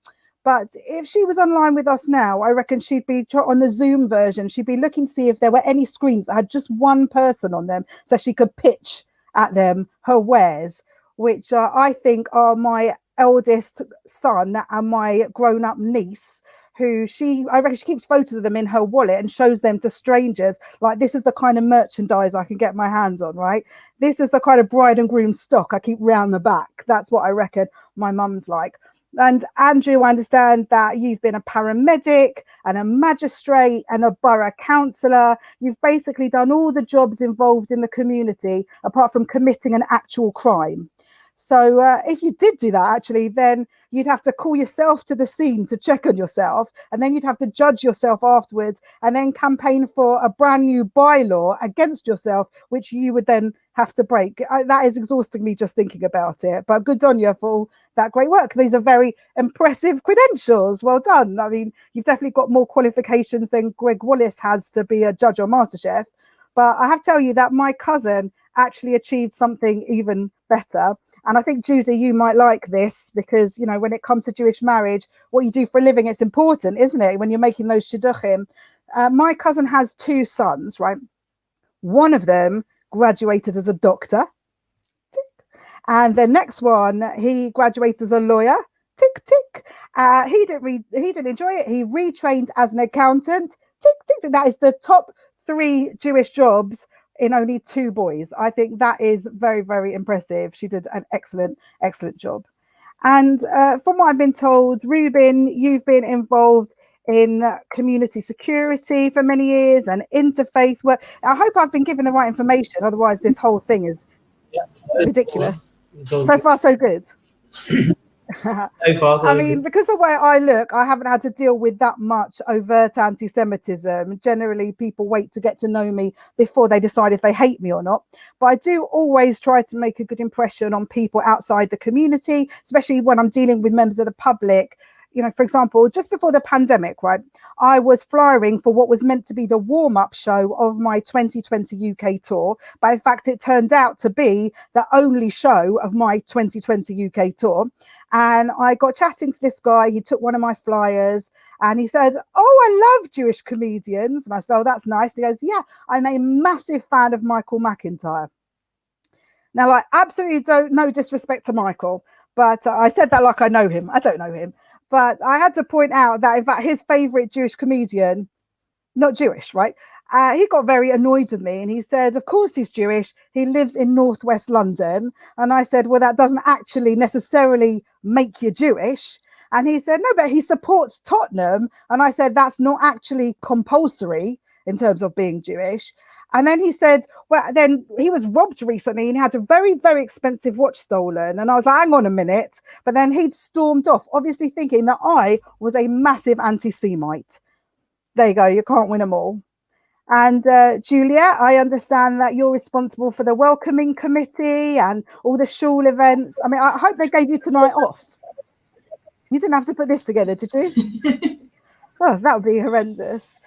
S30: But if she was online with us now, I reckon she'd be on the Zoom version. She'd be looking to see if there were any screens that had just one person on them, so she could pitch at them her wares, which I think are my eldest son and my grown-up niece, who I reckon she keeps photos of them in her wallet and shows them to strangers. Like, this is the kind of merchandise I can get my hands on, right? This is the kind of bride and groom stock I keep round the back. That's what I reckon my mum's like. And Andrew, I understand that you've been a paramedic and a magistrate and a borough councillor. You've basically done all the jobs involved in the community, apart from committing an actual crime. So if you did do that, actually, then you'd have to call yourself to the scene to check on yourself, and then you'd have to judge yourself afterwards, and then campaign for a brand new bylaw against yourself, which you would then have to break. That is exhausting me just thinking about it. But good on you for all that great work. These are very impressive credentials. Well done. I mean, you've definitely got more qualifications than Greg Wallace has to be a judge on MasterChef. But I have to tell you that my cousin actually achieved something even better. And I think, Judy, you might like this, because, you know, when it comes to Jewish marriage, what you do for a living, it's important, isn't it? When you're making those shidduchim. My cousin has two sons, right? One of them graduated as a doctor. Tick. And the next one, he graduated as a lawyer. Tick, tick. He didn't enjoy it. He retrained as an accountant. Tick, tick, tick. That is the top 3 Jewish jobs in only 2 boys. I think that is very, very impressive. She did an excellent, excellent job. And from what I've been told, Ruben, you've been involved in community security for many years and interfaith work. I hope I've been given the right information. Otherwise, this whole thing is ridiculous. So far, so good. I mean, because the way I look, I haven't had to deal with that much overt anti-Semitism. Generally, people wait to get to know me before they decide if they hate me or not. But I do always try to make a good impression on people outside the community, especially when I'm dealing with members of the public. You know, for example, just before the pandemic, right, I was flyering for what was meant to be the warm-up show of my 2020 UK tour. But in fact, it turned out to be the only show of my 2020 UK tour. And I got chatting to this guy. He took one of my flyers and he said, "Oh, I love Jewish comedians." And I said, "Oh, that's nice." He goes, "Yeah, I'm a massive fan of Michael McIntyre." Now, like, absolutely no disrespect to Michael, but I said that like I know him. I don't know him. But I had to point out that, in fact, his favorite Jewish comedian, not Jewish, right? He got very annoyed with me and he said, "Of course he's Jewish. He lives in northwest London." And I said, "Well, that doesn't actually necessarily make you Jewish." And he said, "No, but he supports Tottenham." And I said, "That's not actually compulsory." in terms of being Jewish. And then he said, well, then he was robbed recently and he had a very, very expensive watch stolen. And I was like, hang on a minute. But then he'd stormed off, obviously thinking that I was a massive anti-Semite. There you go. You can't win them all. And Juliet, I understand that you're responsible for the welcoming committee and all the shul events. I mean, I hope they gave you tonight off. You didn't have to put this together, did you? Oh, that would be horrendous.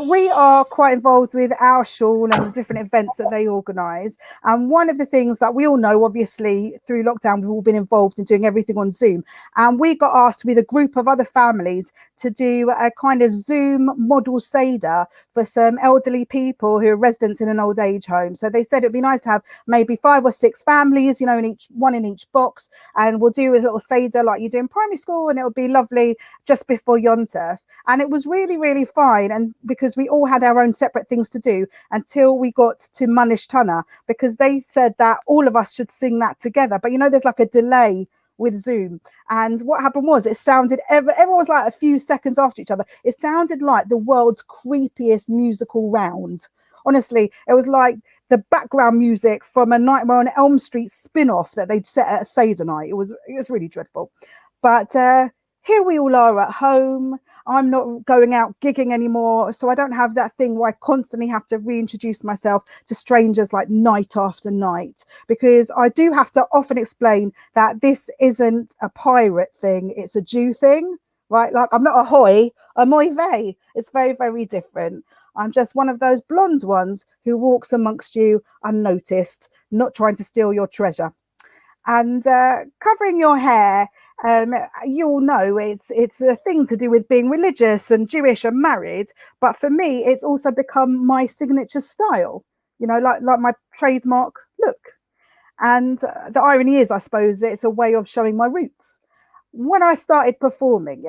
S30: We are quite involved with our shul and the different events that they organise. And one of the things that we all know, obviously, through lockdown, we've all been involved in doing everything on Zoom. And we got asked with a group of other families to do a kind of Zoom model Seder for some elderly people who are residents in an old age home. So they said it'd be nice to have maybe 5 or 6 families, you know, one in each box. And we'll do a little Seder like you do in primary school. And it would be lovely just before Yom Tov. And it was really, really fine. And because we all had our own separate things to do until we got to Manish Tana, because they said that all of us should sing that together. But, you know, there's like a delay with Zoom. And what happened was it sounded, everyone was like a few seconds after each other. It sounded like the world's creepiest musical round. Honestly, it was like the background music from a Nightmare on Elm Street spin-off that they'd set at a Seder night. It was really dreadful. But here we all are at home. I'm not going out gigging anymore, so I don't have that thing where I constantly have to reintroduce myself to strangers like night after night, because I do have to often explain that this isn't a pirate thing, it's a Jew thing, right? Like, I'm not a hoy, I'm oy vey. It's very, very different. I'm just one of those blonde ones who walks amongst you unnoticed, not trying to steal your treasure. And covering your hair, you all know it's a thing to do with being religious and Jewish and married. But for me, it's also become my signature style, you know, like my trademark look. And the irony is, I suppose, it's a way of showing my roots. When I started performing,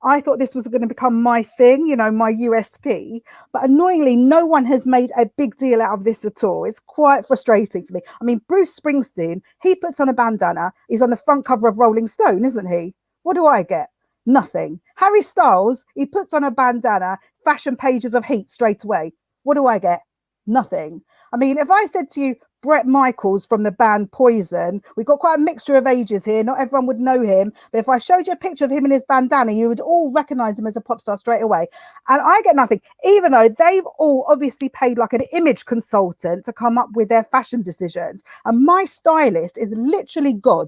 S30: I thought this was going to become my thing, you know, my USP. But annoyingly, no one has made a big deal out of this at all. It's quite frustrating for me. I mean, Bruce Springsteen, he puts on a bandana. He's on the front cover of Rolling Stone, isn't he? What do I get? Nothing. Harry Styles, he puts on a bandana, fashion pages of Heat straight away. What do I get? Nothing. I mean, if I said to you, Bret Michaels from the band Poison, we've got quite a mixture of ages here, not everyone would know him, but if I showed you a picture of him in his bandana, you would all recognize him as a pop star straight away. And I get nothing, even though they've all obviously paid like an image consultant to come up with their fashion decisions, and my stylist is literally God.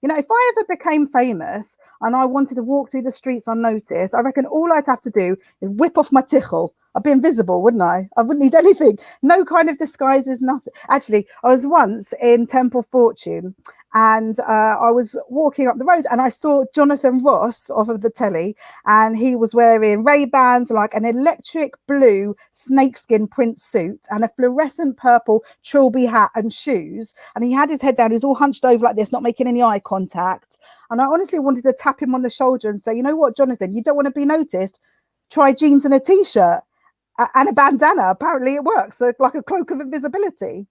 S30: You know, if I ever became famous and I wanted to walk through the streets unnoticed, I reckon all I'd have to do is whip off my tichel. I'd be invisible, wouldn't I? I wouldn't need anything. No kind of disguises, nothing. Actually, I was once in Temple Fortune and I was walking up the road and I saw Jonathan Ross off of the telly, and he was wearing Ray-Bans, like an electric blue snakeskin print suit and a fluorescent purple trilby hat and shoes. And he had his head down. He was all hunched over like this, not making any eye contact. And I honestly wanted to tap him on the shoulder and say, you know what, Jonathan, you don't want to be noticed. Try jeans and a t-shirt. And a bandana. Apparently it works, like a cloak of invisibility.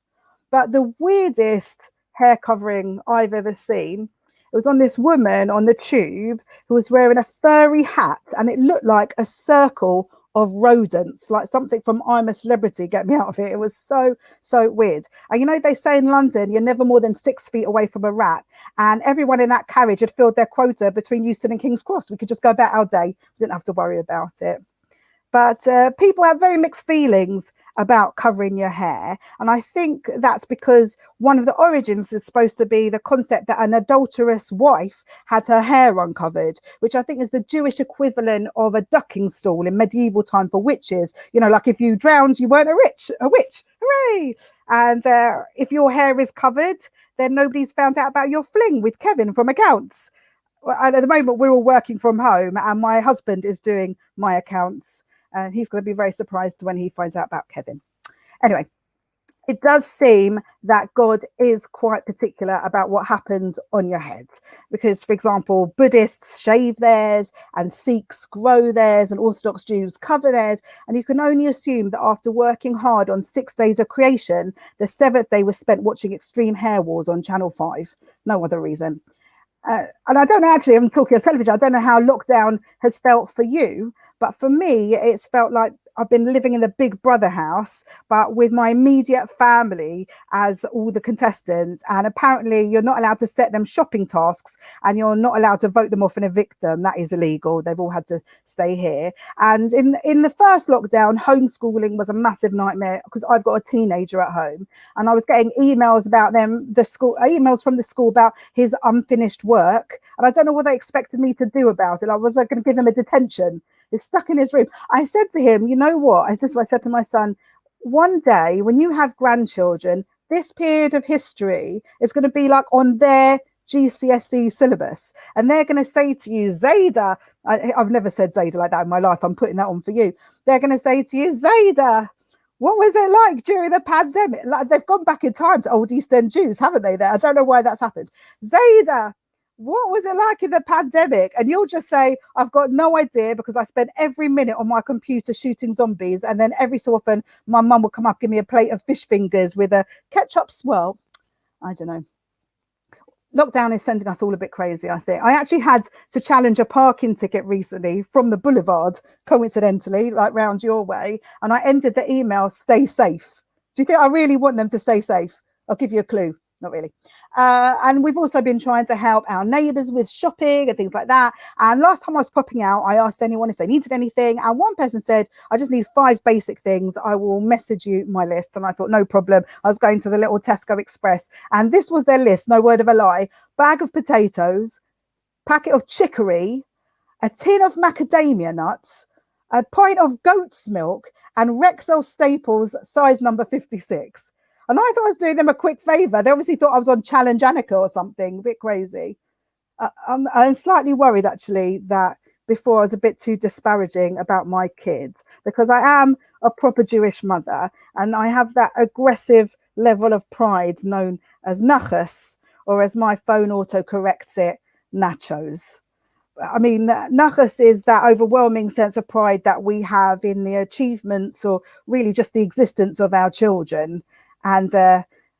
S30: But the weirdest hair covering I've ever seen, it was on this woman on the tube who was wearing a furry hat, and it looked like a circle of rodents, like something from I'm a Celebrity, get me out of it. It was so weird. And you know, they say in London, you're never more than 6 feet away from a rat. And everyone in that carriage had filled their quota between Euston and King's Cross. We could just go about our day. We didn't have to worry about it. But people have very mixed feelings about covering your hair. And I think that's because one of the origins is supposed to be the concept that an adulterous wife had her hair uncovered, which I think is the Jewish equivalent of a ducking stool in medieval time for witches. You know, like if you drowned, you weren't a witch. Hooray! And if your hair is covered, then nobody's found out about your fling with Kevin from accounts. And at the moment, we're all working from home and my husband is doing my accounts. And he's going to be very surprised when he finds out about Kevin. Anyway, it does seem that God is quite particular about what happens on your head. Because, for example, Buddhists shave theirs and Sikhs grow theirs and Orthodox Jews cover theirs. And you can only assume that after working hard on 6 days of creation, the 7th day was spent watching Extreme Hair Wars on Channel 5. No other reason. And I don't know, actually, I'm talking of television, I don't know how lockdown has felt for you, but for me, it's felt like I've been living in the Big Brother house, but with my immediate family as all the contestants. And apparently you're not allowed to set them shopping tasks, and you're not allowed to vote them off and evict them. That is illegal. They've all had to stay here. And in the first lockdown, homeschooling was a massive nightmare because I've got a teenager at home, and I was getting emails about emails from the school about his unfinished work. And I don't know what they expected me to do about it. I was going to give him a detention. He's stuck in his room. I said to him, you know what? This is what I said to my son. One day when you have grandchildren, this period of history is going to be like on their GCSE syllabus. And they're going to say to you, Zayda, I've never said Zayda like that in my life. I'm putting that on for you. They're going to say to you, Zayda, what was it like during the pandemic? Like, they've gone back in time to old East End Jews, haven't they? I don't know why that's happened. Zayda, what was it like in the pandemic? And you'll just say, I've got no idea because I spent every minute on my computer shooting zombies. And then every so often, my mum would come up, give me a plate of fish fingers with a ketchup swirl. I don't know. Lockdown is sending us all a bit crazy, I think. I actually had to challenge a parking ticket recently from the boulevard, coincidentally, like round your way. And I ended the email, stay safe. Do you think I really want them to stay safe? I'll give you a clue. Not really. And we've also been trying to help our neighbours with shopping and things like that. And last time I was popping out, I asked anyone if they needed anything. And one person said, I just need 5 basic things. I will message you my list. And I thought, no problem. I was going to the little Tesco Express. And this was their list, no word of a lie. Bag of potatoes, packet of chicory, a tin of macadamia nuts, a pint of goat's milk, and Rexel Staples size number 56. And I thought I was doing them a quick favour. They obviously thought I was on Challenge Annika or something, a bit crazy. I'm slightly worried, actually, that before I was a bit too disparaging about my kids, because I am a proper Jewish mother and I have that aggressive level of pride known as nachas, or as my phone auto corrects it, nachos. I mean, nachas is that overwhelming sense of pride that we have in the achievements or really just the existence of our children. And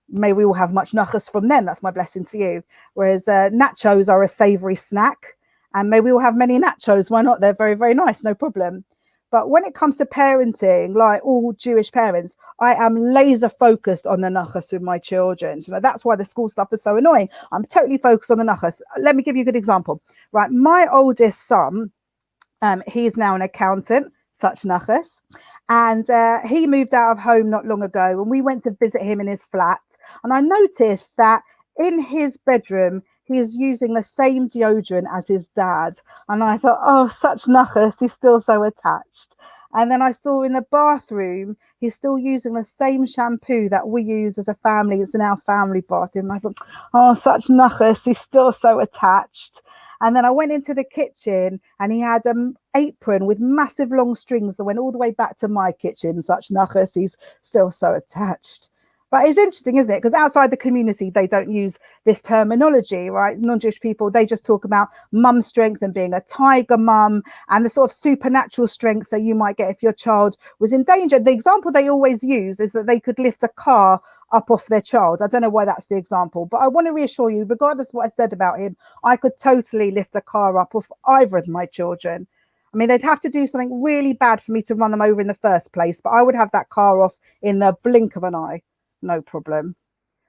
S30: may we all have much nachas from them. That's my blessing to you. Whereas nachos are a savoury snack. And may we all have many nachos. Why not? They're very, very nice. No problem. But when it comes to parenting, like all Jewish parents, I am laser focused on the nachas with my children. So that's why the school stuff is so annoying. I'm totally focused on the nachas. Let me give you a good example. Right. My oldest son, he is now an accountant. Such nachas. And he moved out of home not long ago, and we went to visit him in his flat. And I noticed that in his bedroom, he is using the same deodorant as his dad. And I thought, oh, such nachas, he's still so attached. And then I saw in the bathroom, he's still using the same shampoo that we use as a family. It's in our family bathroom. And I thought, oh, such nachas, he's still so attached. And then I went into the kitchen and he had an apron with massive long strings that went all the way back to my kitchen. Such nachas, he's still so attached. But it's interesting, isn't it? Because outside the community, they don't use this terminology, right? Non-Jewish people, they just talk about mum strength and being a tiger mum and the sort of supernatural strength that you might get if your child was in danger. The example they always use is that they could lift a car up off their child. I don't know why that's the example, but I want to reassure you, regardless of what I said about him, I could totally lift a car up off either of my children. I mean, they'd have to do something really bad for me to run them over in the first place, but I would have that car off in the blink of an eye. No problem.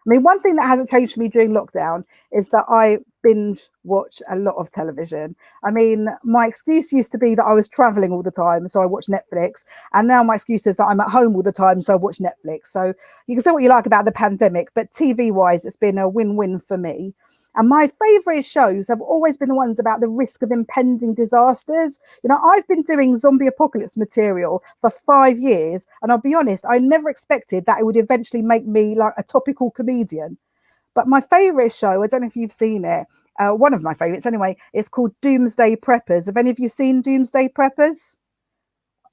S30: I mean, one thing that hasn't changed for me during lockdown is that I binge watch a lot of television. I mean, my excuse used to be that I was traveling all the time, so I watch Netflix. And now my excuse is that I'm at home all the time, so I watch Netflix. So you can say what you like about the pandemic, but TV-wise, it's been a win-win for me. And my favourite shows have always been the ones about the risk of impending disasters. You know, I've been doing zombie apocalypse material for 5 years. And I'll be honest, I never expected that it would eventually make me like a topical comedian. But my favourite show, I don't know if you've seen it, one of my favourites anyway, it's called Doomsday Preppers. Have any of you seen Doomsday Preppers?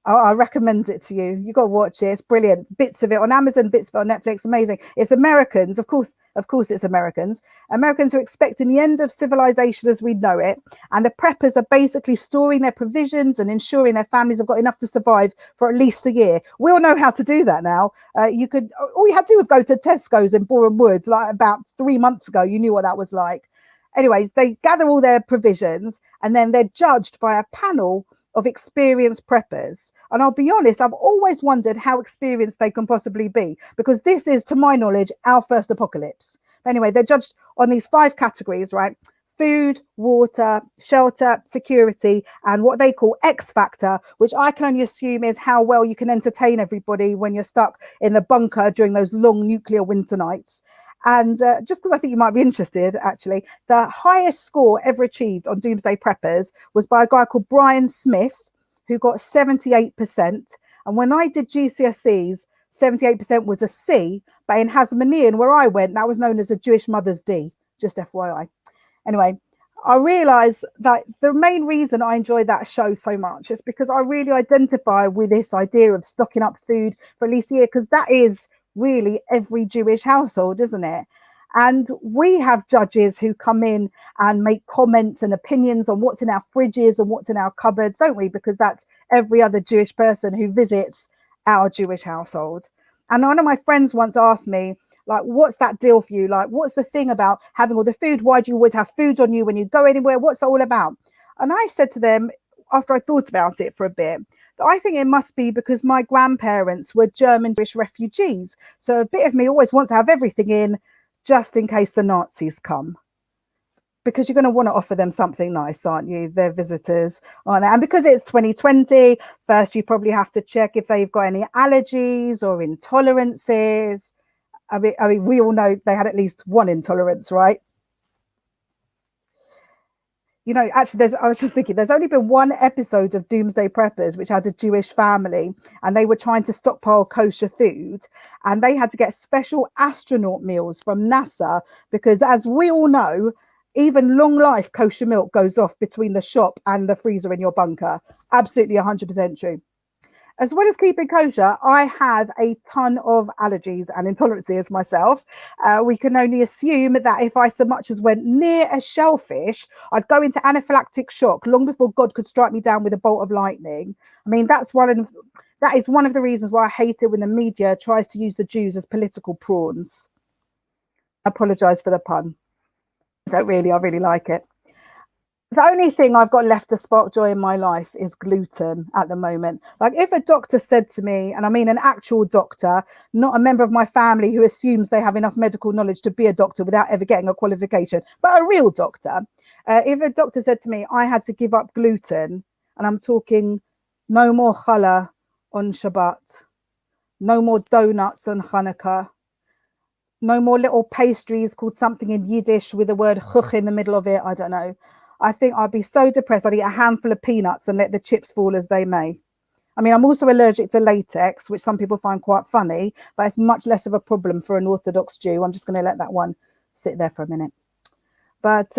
S30: I recommend it to you. You got to watch it. It's brilliant. Bits of it on Amazon, bits of it on Netflix. Amazing. It's Americans. Of course, it's Americans. Americans are expecting the end of civilization as we know it. And the preppers are basically storing their provisions and ensuring their families have got enough to survive for at least a year. We all know how to do that now. All you had to do was go to Tesco's in Boreham Woods like about 3 months ago. You knew what that was like. Anyways, they gather all their provisions and then they're judged by a panel of experienced preppers. And I'll be honest, I've always wondered how experienced they can possibly be, because this is, to my knowledge, our first apocalypse. Anyway, they're judged on these 5 categories, right? Food, water, shelter, security, and what they call X factor, which I can only assume is how well you can entertain everybody when you're stuck in the bunker during those long nuclear winter nights. And just because I think you might be interested, actually, the highest score ever achieved on Doomsday Preppers was by a guy called Brian Smith, who got 78%. And when I did GCSEs, 78% was a C, but in Hasmonean, where I went, that was known as a Jewish Mother's D, just FYI. Anyway, I realised that the main reason I enjoy that show so much is because I really identify with this idea of stocking up food for at least a year, because that is really every Jewish household, isn't it? And we have judges who come in and make comments and opinions on what's in our fridges and what's in our cupboards, don't we? Because that's every other Jewish person who visits our Jewish household. And one of my friends once asked me, like, what's that deal for you? Like, what's the thing about having all the food? Why do you always have food on you when you go anywhere? What's it all about? And I said to them, after I thought about it for a bit, that I think it must be because my grandparents were German British refugees. So a bit of me always wants to have everything in just in case the Nazis come. Because you're going to want to offer them something nice, aren't you? They're visitors, aren't they? And because it's 2020, first you probably have to check if they've got any allergies or intolerances. I mean, we all know they had at least one intolerance, right? You know, actually, I was just thinking, there's only been one episode of Doomsday Preppers which had a Jewish family, and they were trying to stockpile kosher food, and they had to get special astronaut meals from NASA because, as we all know, even long life kosher milk goes off between the shop and the freezer in your bunker. Absolutely 100% true. As well as keeping kosher, I have a ton of allergies and intolerances myself. We can only assume that if I so much as went near a shellfish, I'd go into anaphylactic shock long before God could strike me down with a bolt of lightning. I mean, that is one of the reasons why I hate it when the media tries to use the Jews as political prawns. Apologise for the pun. I really like it. The only thing I've got left to spark joy in my life is gluten at the moment. Like, if a doctor said to me, and I mean an actual doctor, not a member of my family who assumes they have enough medical knowledge to be a doctor without ever getting a qualification, but a real doctor, if a doctor said to me I had to give up gluten, and I'm talking no more challah on Shabbat, no more donuts on Hanukkah, no more little pastries called something in Yiddish with the word chuch in the middle of it, I don't know. I think I'd be so depressed. I'd eat a handful of peanuts and let the chips fall as they may. I mean, I'm also allergic to latex, which some people find quite funny, but it's much less of a problem for an Orthodox Jew. I'm just going to let that one sit there for a minute. But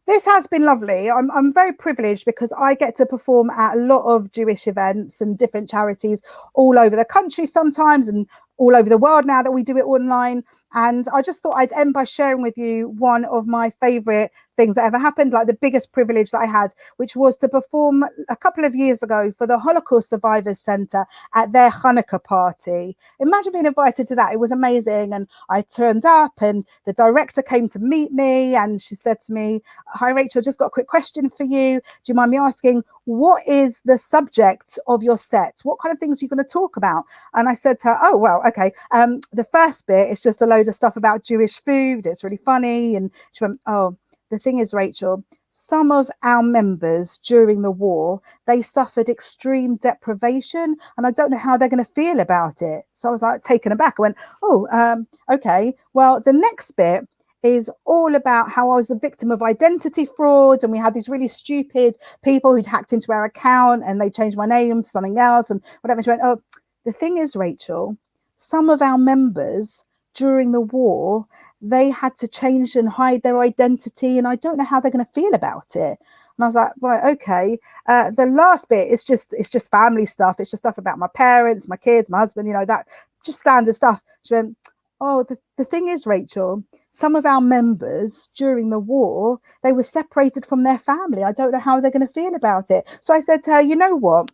S30: this has been lovely. I'm very privileged because I get to perform at a lot of Jewish events and different charities all over the country sometimes, and all over the world now that we do it online. And I just thought I'd end by sharing with you one of my favorite things that ever happened, like the biggest privilege that I had, which was to perform a couple of years ago for the Holocaust Survivors Centre at their Hanukkah party. Imagine being invited to that. It was amazing. And I turned up and the director came to meet me, and she said to me, "Hi, Rachel, just got a quick question for you. Do you mind me asking, what is the subject of your set? What kind of things are you going to talk about?" And I said to her, "Oh, well, okay. The first bit is just a load of stuff about Jewish food. It's really funny." And she went, "Oh, the thing is, Rachel, some of our members during the war, they suffered extreme deprivation, and I don't know how they're going to feel about it." So I was like taken aback. I went, "Oh, okay. Well, the next bit is all about how I was the victim of identity fraud, and we had these really stupid people who'd hacked into our account and they changed my name to something else and whatever." She went, "Oh, the thing is, Rachel, some of our members during the war, they had to change and hide their identity, and I don't know how they're going to feel about it." And I was like, "Right, okay." The last bit is just family stuff. It's just stuff about my parents, my kids, my husband, that just standard stuff. She went, "Oh, the thing is, Rachel, some of our members during the war, they were separated from their family. I don't know how they're going to feel about it." So I said to her, "You know what?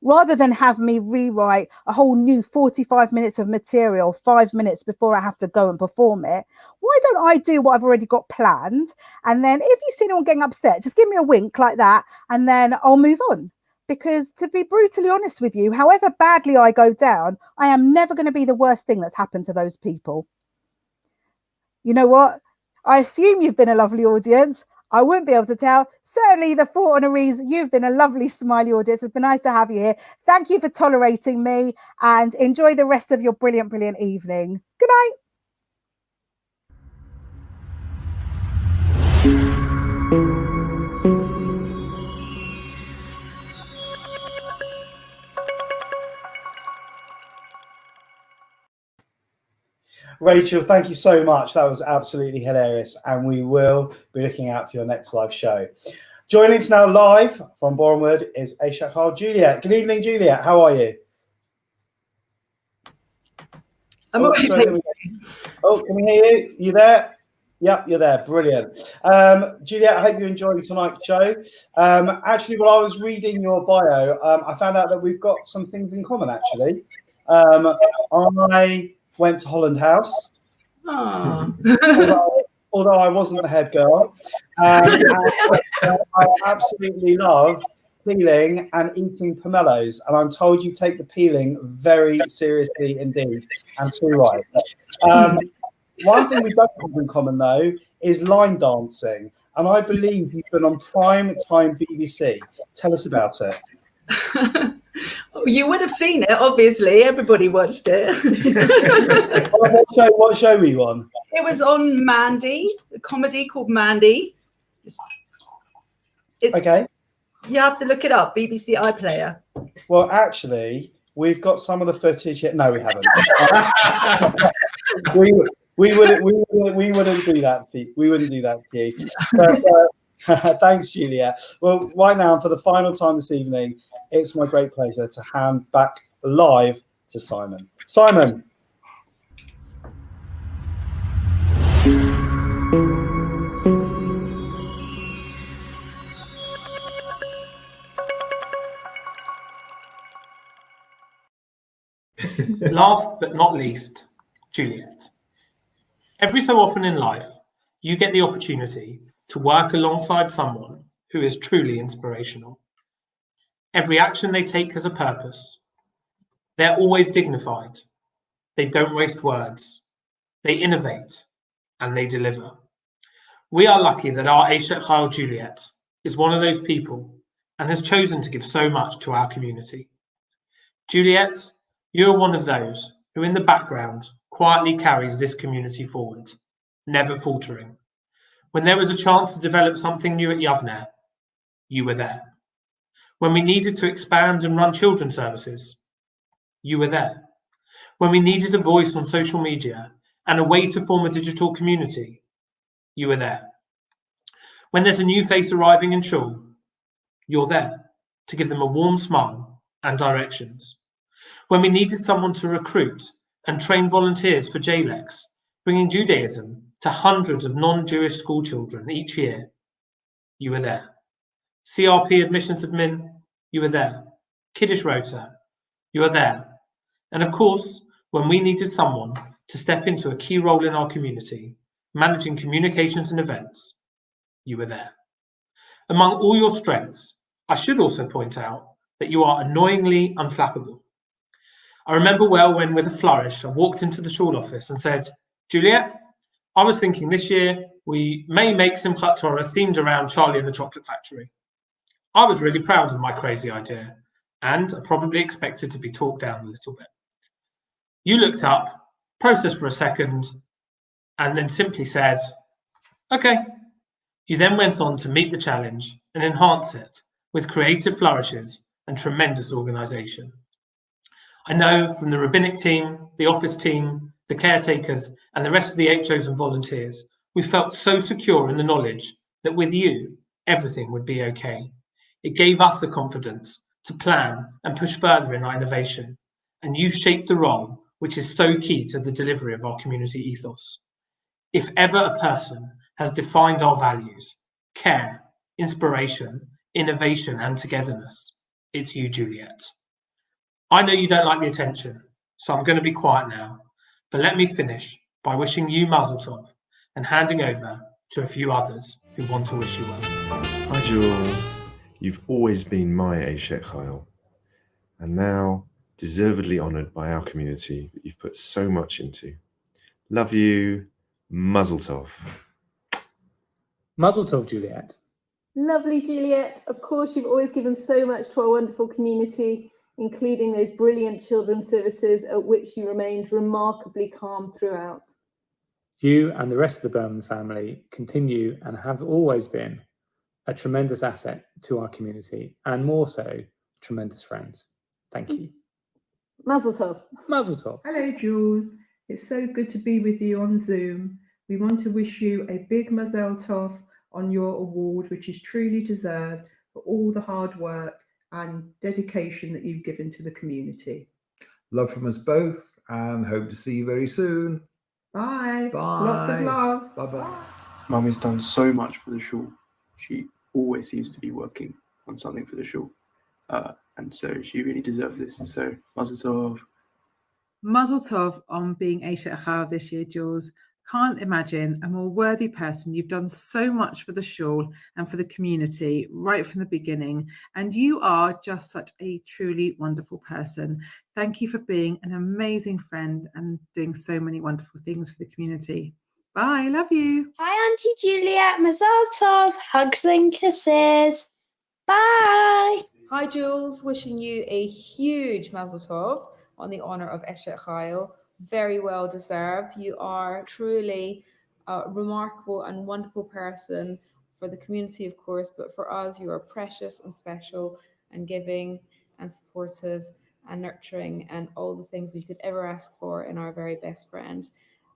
S30: Rather than have me rewrite a whole new 45 minutes of material 5 minutes before I have to go and perform it, why don't I do what I've already got planned? And then if you see anyone getting upset, just give me a wink like that, and then I'll move on." because to be brutally honest with you, however badly I go down, I am never going to be the worst thing that's happened to those people. You know what? I assume you've been a lovely audience. I wouldn't be able to tell. Certainly the Fort Honorees, you've been a lovely smiley audience. It's been nice to have you here. Thank you for tolerating me, and enjoy the rest of your brilliant, brilliant evening. Good night.
S1: Rachel, thank you so much. That was absolutely hilarious, and we will be looking out for your next live show. Joining us now live from Bournemouth is Neshei Chayil, Juliet. Good evening, Juliet. How are you?
S5: I'm all right.
S1: Can we hear you? You there? Yep, you're there. Brilliant. Juliet, I hope you enjoyed tonight's show. Actually, while I was reading your bio, I found out that we've got some things in common, actually. I went to Holland House, although I wasn't the head girl. And I absolutely love peeling and eating pomelos, and I'm told you take the peeling very seriously indeed, and too right. One thing we don't have in common, though, is line dancing, and I believe you've been on prime time BBC. Tell us about it.
S5: You would have seen it, obviously. Everybody watched it.
S1: What show were you on?
S5: It was on Mandy, a comedy called Mandy. It's
S1: okay.
S5: You have to look it up, BBC iPlayer.
S1: Well, actually, we've got some of the footage here. No, we haven't. we wouldn't do that. We wouldn't do that for you. But, thanks, Julia. Well, right now, for the final time this evening, it's my great pleasure to hand back live to Simon. Simon.
S4: Last but not least, Juliet. Every so often in life, you get the opportunity to work alongside someone who is truly inspirational. Every action they take has a purpose. They're always dignified. They don't waste words. They innovate and they deliver. We are lucky that our Neshei Chayil Juliet is one of those people and has chosen to give so much to our community. Juliet, you're one of those who in the background quietly carries this community forward, never faltering. When there was a chance to develop something new at Yavneh, you were there. When we needed to expand and run children's services, you were there. When we needed a voice on social media and a way to form a digital community, you were there. When there's a new face arriving in shul, you're there to give them a warm smile and directions. When we needed someone to recruit and train volunteers for JLEX, bringing Judaism to hundreds of non-Jewish school children each year, you were there. CRP admissions admin, you were there. Kiddush Rota, you were there. And of course, when we needed someone to step into a key role in our community, managing communications and events, you were there. Among all your strengths, I should also point out that you are annoyingly unflappable. I remember well when, with a flourish, I walked into the shul office and said, Juliet, I was thinking this year we may make Simchat Torah themed around Charlie and the Chocolate Factory. I was really proud of my crazy idea, and I probably expected to be talked down a little bit. You looked up, processed for a second, and then simply said, okay. You then went on to meet the challenge and enhance it with creative flourishes and tremendous organisation. I know from the rabbinic team, the office team, the caretakers, and the rest of the HOs and volunteers, we felt so secure in the knowledge that with you, everything would be okay. It gave us the confidence to plan and push further in our innovation, and you shaped the role, which is so key to the delivery of our community ethos. If ever a person has defined our values, care, inspiration, innovation, and togetherness, it's you, Juliet. I know you don't like the attention, so I'm going to be quiet now, but let me finish by wishing you Mazel Tov and handing over to a few others who want to wish you well.
S6: Hi, Jules. You've always been my Neshei Chayil, and now deservedly honoured by our community that you've put so much into. Love you, Mazel Tov.
S27: Mazel Tov, Juliet.
S10: Lovely, Juliet. Of course, you've always given so much to our wonderful community, including those brilliant children's services at which you remained remarkably calm throughout.
S27: You and the rest of the Berman family continue and have always been a tremendous asset to our community, and more so, tremendous friends. Thank you.
S10: Mazel Tov.
S27: Mazel Tov.
S12: Hello, Jules. It's so good to be with you on Zoom. We want to wish you a big Mazel Tov on your award, which is truly deserved for all the hard work and dedication that you've given to the community.
S13: Love from us both, and hope to see you very soon.
S12: Bye.
S13: Bye.
S12: Lots of love.
S13: Bye-bye.
S14: Mummy's done so much for the shul. She always seems to be working on something for the shul. And so she really deserves this. So, Mazel Tov.
S15: Mazel Tov on being Neshei Chayil this year, Jules. Can't imagine a more worthy person. You've done so much for the shul and for the community right from the beginning, and you are just such a truly wonderful person. Thank you for being an amazing friend and doing so many wonderful things for the community. Bye, love you.
S16: Hi, Auntie Juliet. Mazel Tov. Hugs and kisses. Bye.
S17: Hi, Jules. Wishing you a huge Mazel Tov on the honour of Neshei Chayil. Very well deserved. You are truly a remarkable and wonderful person for the community, of course, but for us, you are precious and special and giving and supportive and nurturing and all the things we could ever ask for in our very best friend.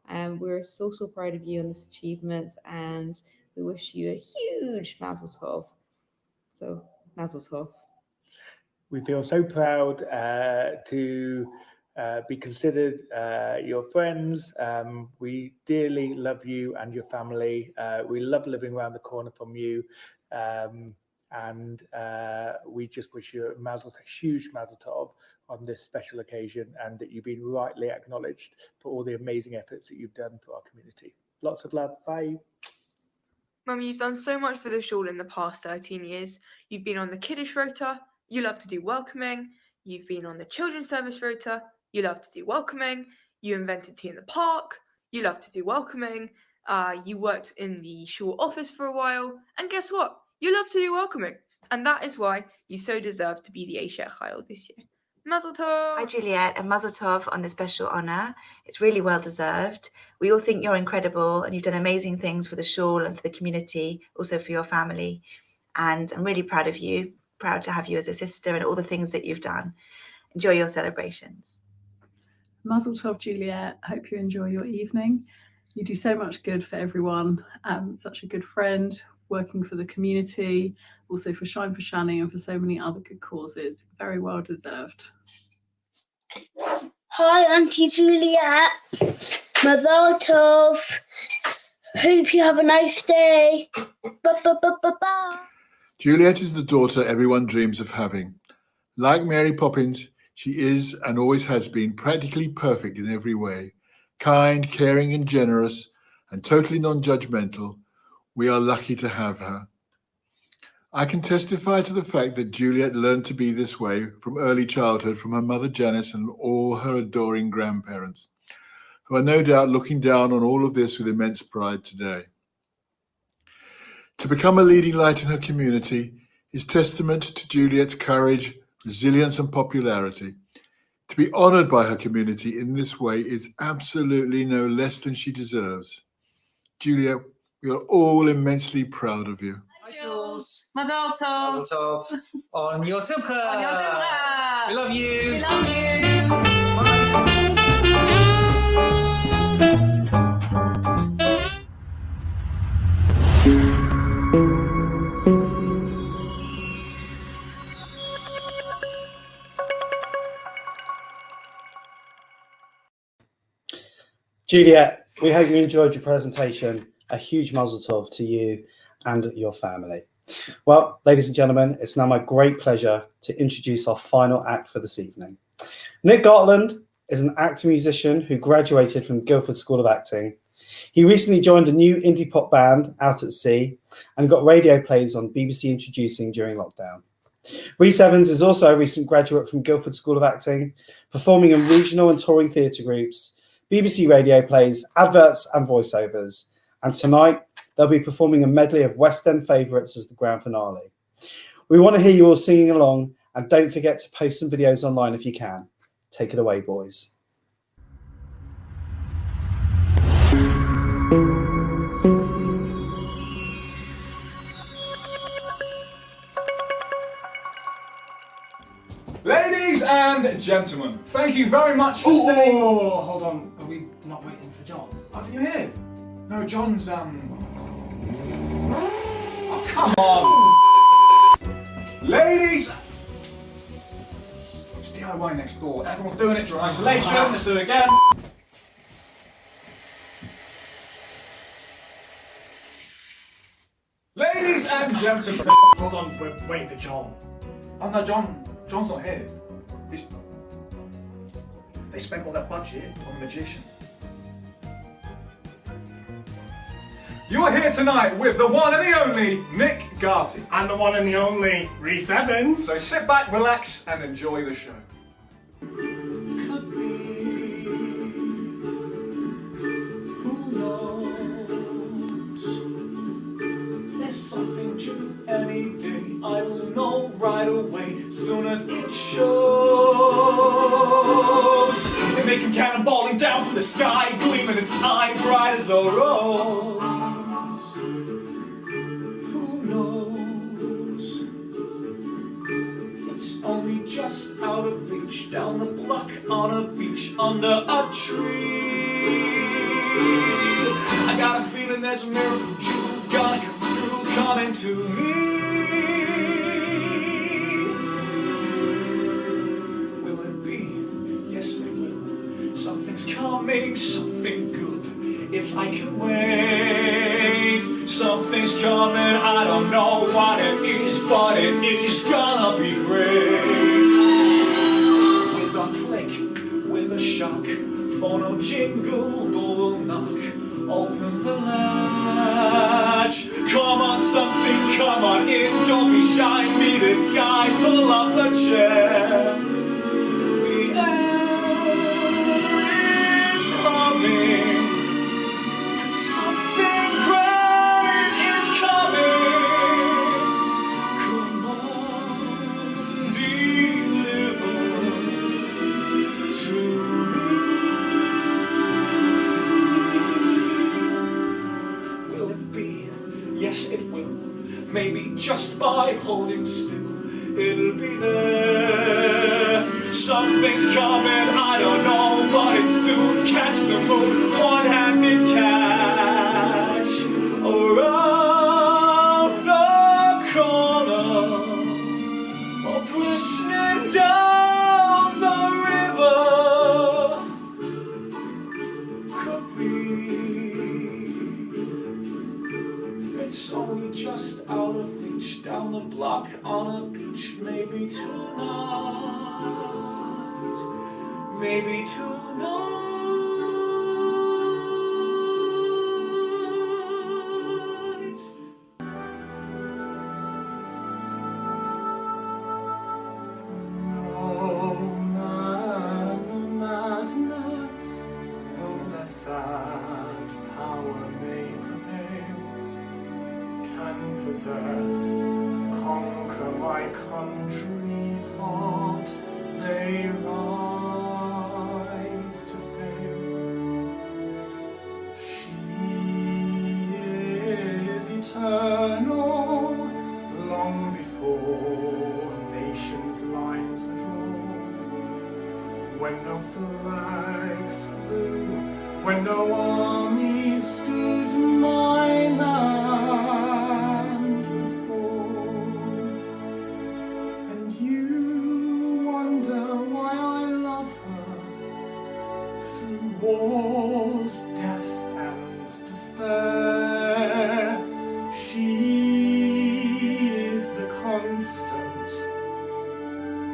S17: And we're so proud of you in this achievement, and we wish you a huge Mazel Tov. So, Mazel Tov.
S18: We feel so proud to be considered your friends. We dearly love you and your family. We love living around the corner from you. And we just wish you a huge Mazel Tov on this special occasion, and that you've been rightly acknowledged for all the amazing efforts that you've done for our community. Lots of love. Bye.
S20: Mummy, you've done so much for the shul in the past 13 years. You've been on the Kiddush rota. You love to do welcoming. You've been on the children's service rota. You love to do welcoming. You invented tea in the park. You love to do welcoming. You worked in the shul office for a while. And guess what? You love to do welcoming. And that is why you so deserve to be the Neshei Chayil this year. Mazel Tov.
S31: Hi, Juliet, and Mazel Tov on this special honour. It's really well deserved. We all think you're incredible, and you've done amazing things for the shul and for the community, also for your family. And I'm really proud of you, proud to have you as a sister and all the things that you've done. Enjoy your celebrations.
S32: Mazel Tov, Juliet. Hope you enjoy your evening. You do so much good for everyone. Such a good friend, working for the community, also for Shine for Shani and for so many other good causes. Very well deserved.
S16: Hi, Auntie Juliet. Mazel Tov. Hope you have a nice day. Ba-ba-ba-ba-ba.
S33: Juliet is the daughter everyone dreams of having. Like Mary Poppins, she is and always has been practically perfect in every way. Kind, caring and generous, and totally non-judgmental. We are lucky to have her. I can testify to the fact that Juliet learned to be this way from early childhood from her mother Janice and all her adoring grandparents, who are no doubt looking down on all of this with immense pride today. To become a leading light in her community is testament to Juliet's courage, resilience and popularity. To be honoured by her community in this way is absolutely no less than she deserves. Juliet, we are all immensely proud of you.
S34: Hi, Jules. Mazel Tov.
S35: Mazel Tov on your Simcha.
S34: On your Simcha.
S35: We love you.
S34: We love you.
S1: Juliet, we hope you enjoyed your presentation. A huge mazel tov to you and your family. Well, ladies and gentlemen, it's now my great pleasure to introduce our final act for this evening. Nick Gartland is an actor musician who graduated from Guildford School of Acting. He recently joined a new indie pop band, Out at Sea, and got radio plays on BBC Introducing during lockdown. Rhys Evans is also a recent graduate from Guildford School of Acting, performing in regional and touring theatre groups, BBC radio plays, adverts and voiceovers. And tonight, they'll be performing a medley of West End favourites as the grand finale. We want to hear you all singing along, and don't forget to post some videos online if you can. Take it away, boys.
S35: Ladies and gentlemen, thank you very much for staying.
S2: Oh, hold on. Are we not waiting for John?
S35: Are you here? No, John's Oh, come on! Ladies! It's DIY next door. Everyone's doing it during isolation. Let's do it again. Ladies and gentlemen.
S2: Hold on, we're waiting for John.
S35: Oh no, John's not here. They spent all their budget on a magician. You are here tonight with the one and the only Nick Garty.
S2: And the one and the only Rhys Evans.
S35: So sit back, relax, and enjoy the show. There's something due any day. I will know right away, soon as it shows. They're making cannonballing down from the sky, gleaming its eye bright as a rose. Who knows? It's only just out of reach, down the block on a beach under a tree. I got a feeling there's a miracle Jew gonna come through, coming to me. Will it be? Yes, it will. Something's coming, something good. If I can wait, something's coming. I don't know what it is, but it is gonna be great. With a click, with a shock, phono jingle, door will knock. Open the latch. Come on, something, come on in. Don't be shy, meet a guy, pull up a chair. The end is coming, and something great is coming. Come on, deliver to me. Will it be? Yes, it will. Maybe just by holding still, it'll be there. Something's coming, I don't know, but it's soon. Catch the moon, one-handed catch. Around the corner, or glistening down the river. Could be. It's only just out of reach, down the block on a beach. Maybe tonight, maybe tonight.
S2: No madness, though the sad power may prevail, can possess, conquer my country's heart. They rise to fail. She is eternal, long before nations' lines were drawn. When no flags flew, when no army stood, my land was born. And you wonder why I love her, through wars, death and despair. She is the constant,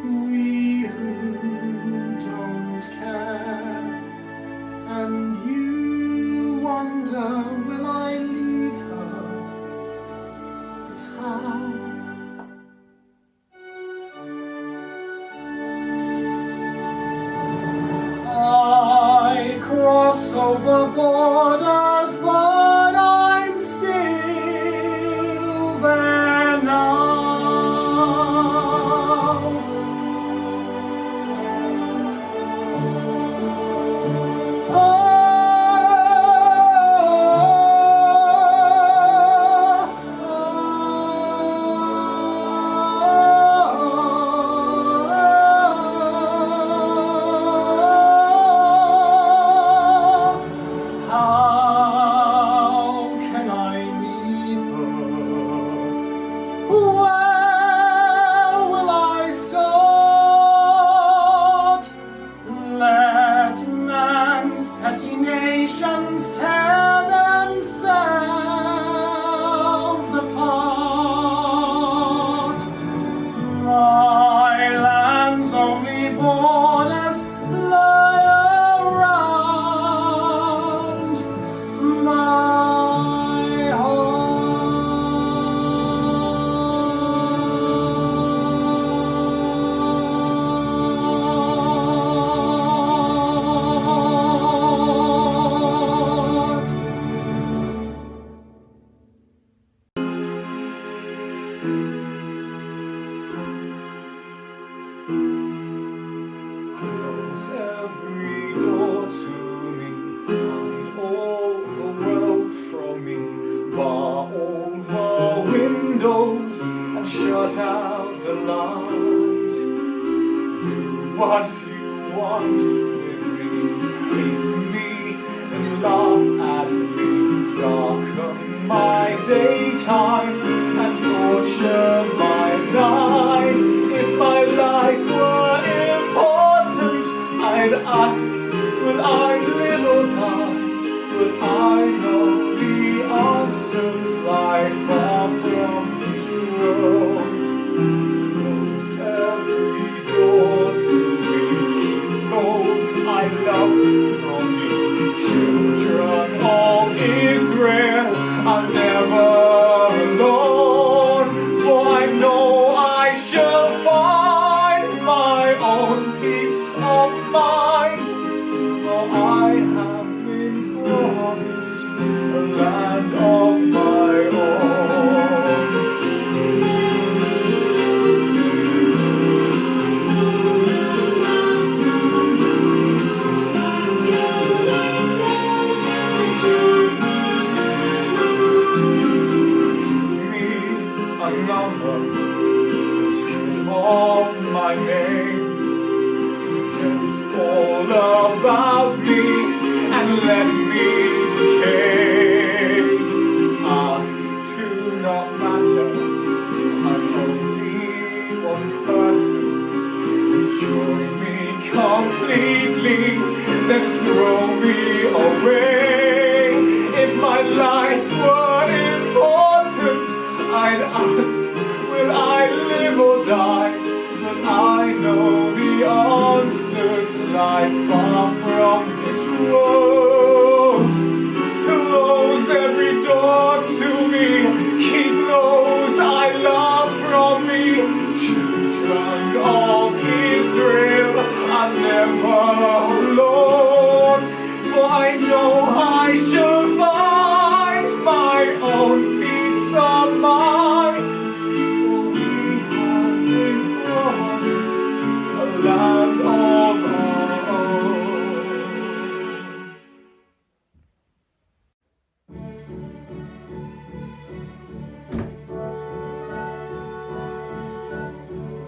S2: we who don't care. And you wonder cross over borders, but I'm still there now.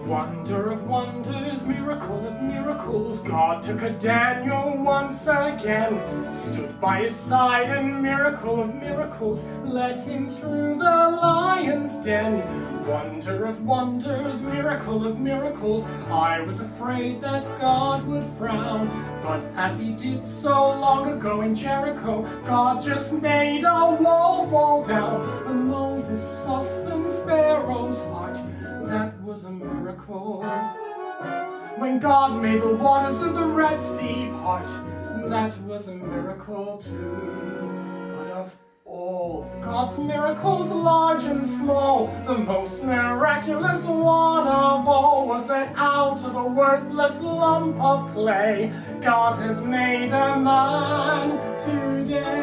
S2: Wonder of wonders, miracle of miracles, God took a Daniel once again, stood by his side, and miracle of miracles, led him through the lion's den. Wonder of wonders, miracle of miracles, I was afraid that God would frown, but as he did so long ago in Jericho, God just made a wall fall down, and Moses softened Pharaoh's heart. That was a miracle. When God made the waters of the Red Sea part, that was a miracle too. But of all all God's miracles, large and small, the most miraculous one of all was that out of a worthless lump of clay, God has made a man today.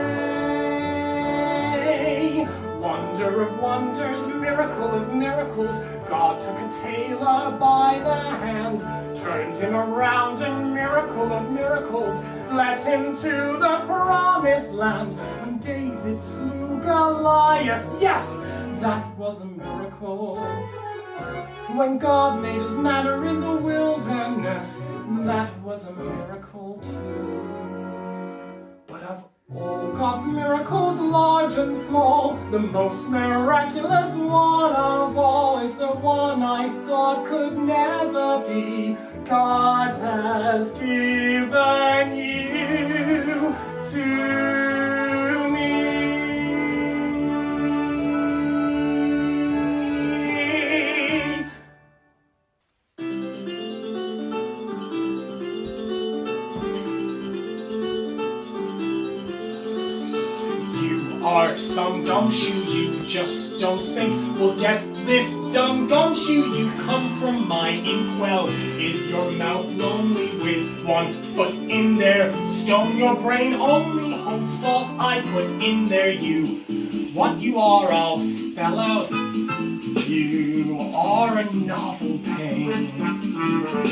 S2: Wonder of wonders, miracle of miracles, God took a tailor by the hand, turned him around, and miracle of miracles, led him to the promised land. When David slew Goliath, yes, that was a miracle. When God made his manna in the wilderness, that was a miracle too. But of all God's miracles, large and small, the most miraculous one of all is the one I thought could never be. God has given you to me. Are some gumshoe you just don't think will get this done? Gumshoe, you come from my inkwell. Is your mouth lonely with 1 foot in there? Stone your brain only holds thoughts I put in there. You, what you are I'll spell out. You are a novel pain,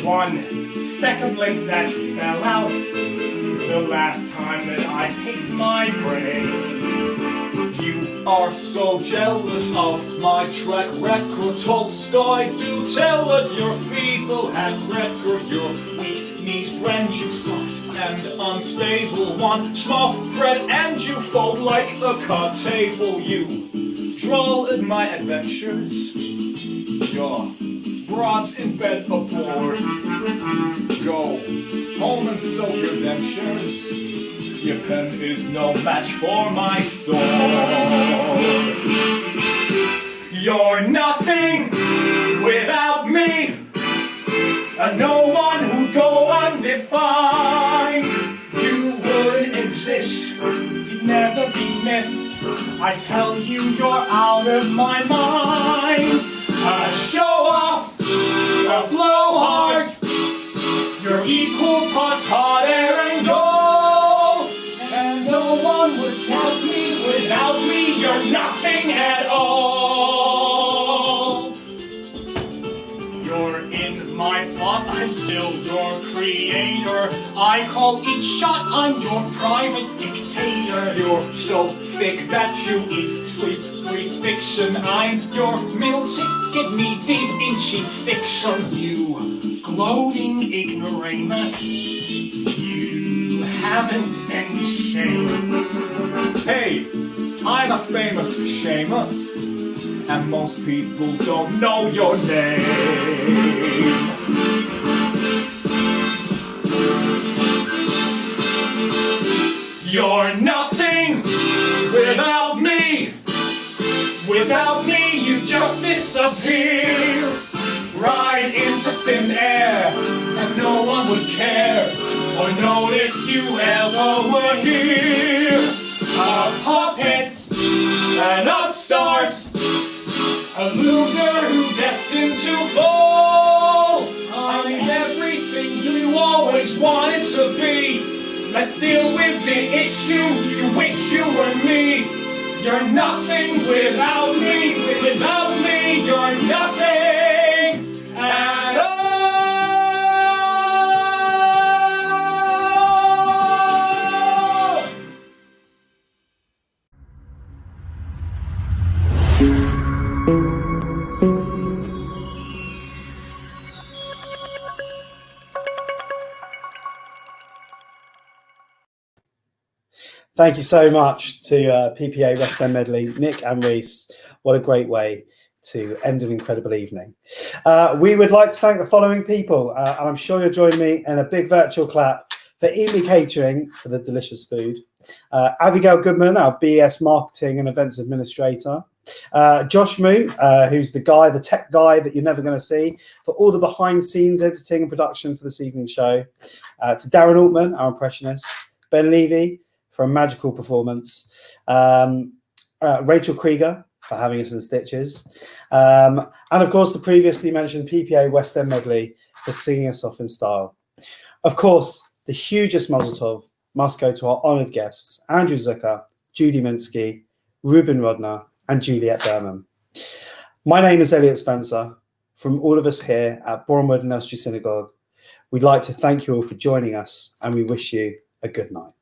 S2: 1 speck of lint that fell out the last time that I picked my brain.
S35: You are so jealous of my track record. Tolstoy, do tell us your feeble head record. Your weak knees brand you soft and unstable. 1 small thread and you fold like a card table. You drawl at my adventures. Your broads in bed aboard. Go home and soak your dentures. Your pen is no match for my sword. You're nothing without me, and no one who'd go undefined. You wouldn't exist, you'd never be missed. I tell you, you're out of my mind. A show off, a blowhard, you're equal parts hot air and gold. And no one would count me without me, you're nothing at all. You're in my plot, I'm still your creator. I call each shot, I'm your private dictator. You're so thick that you eat, sleep, breathe fiction. I'm your middle ticket, knee deep in cheap fiction. You gloating ignoramus, you haven't any shame. Hey, I'm a famous Seamus, and most people don't know your name.
S2: You're nothing without me. Without me, you just disappear right into thin air, and no one would care or notice you ever were here. A puppet, an upstart, a loser who's destined to fall. I'm everything you always wanted to be. Let's deal with the issue, you wish you were me. You're nothing without me, without me, you're nothing at all.
S1: Thank you so much to PPA West End Medley, Nick and Reese. What a great way to end an incredible evening. We would like to thank the following people, and I'm sure you'll join me in a big virtual clap for Eat Me Catering for the delicious food, Abigail Goodman, our BS Marketing and Events Administrator, Josh Moon, who's the tech guy that you're never going to see, for all the behind-scenes editing and production for this evening's show, to Darren Altman, our impressionist, Ben Levy, for a magical performance, Rachel Krieger for having us in stitches, and of course the previously mentioned PPA West End medley for singing us off in style. Of course, the hugest mazel tov must go to our honoured guests, Andrew Zucker, Judy Minsky, Ruben Rodner, and Juliet Berman. My name is Elliot Spencer. From all of us here at Bournemouth Nursery Synagogue, we'd like to thank you all for joining us, and we wish you a good night.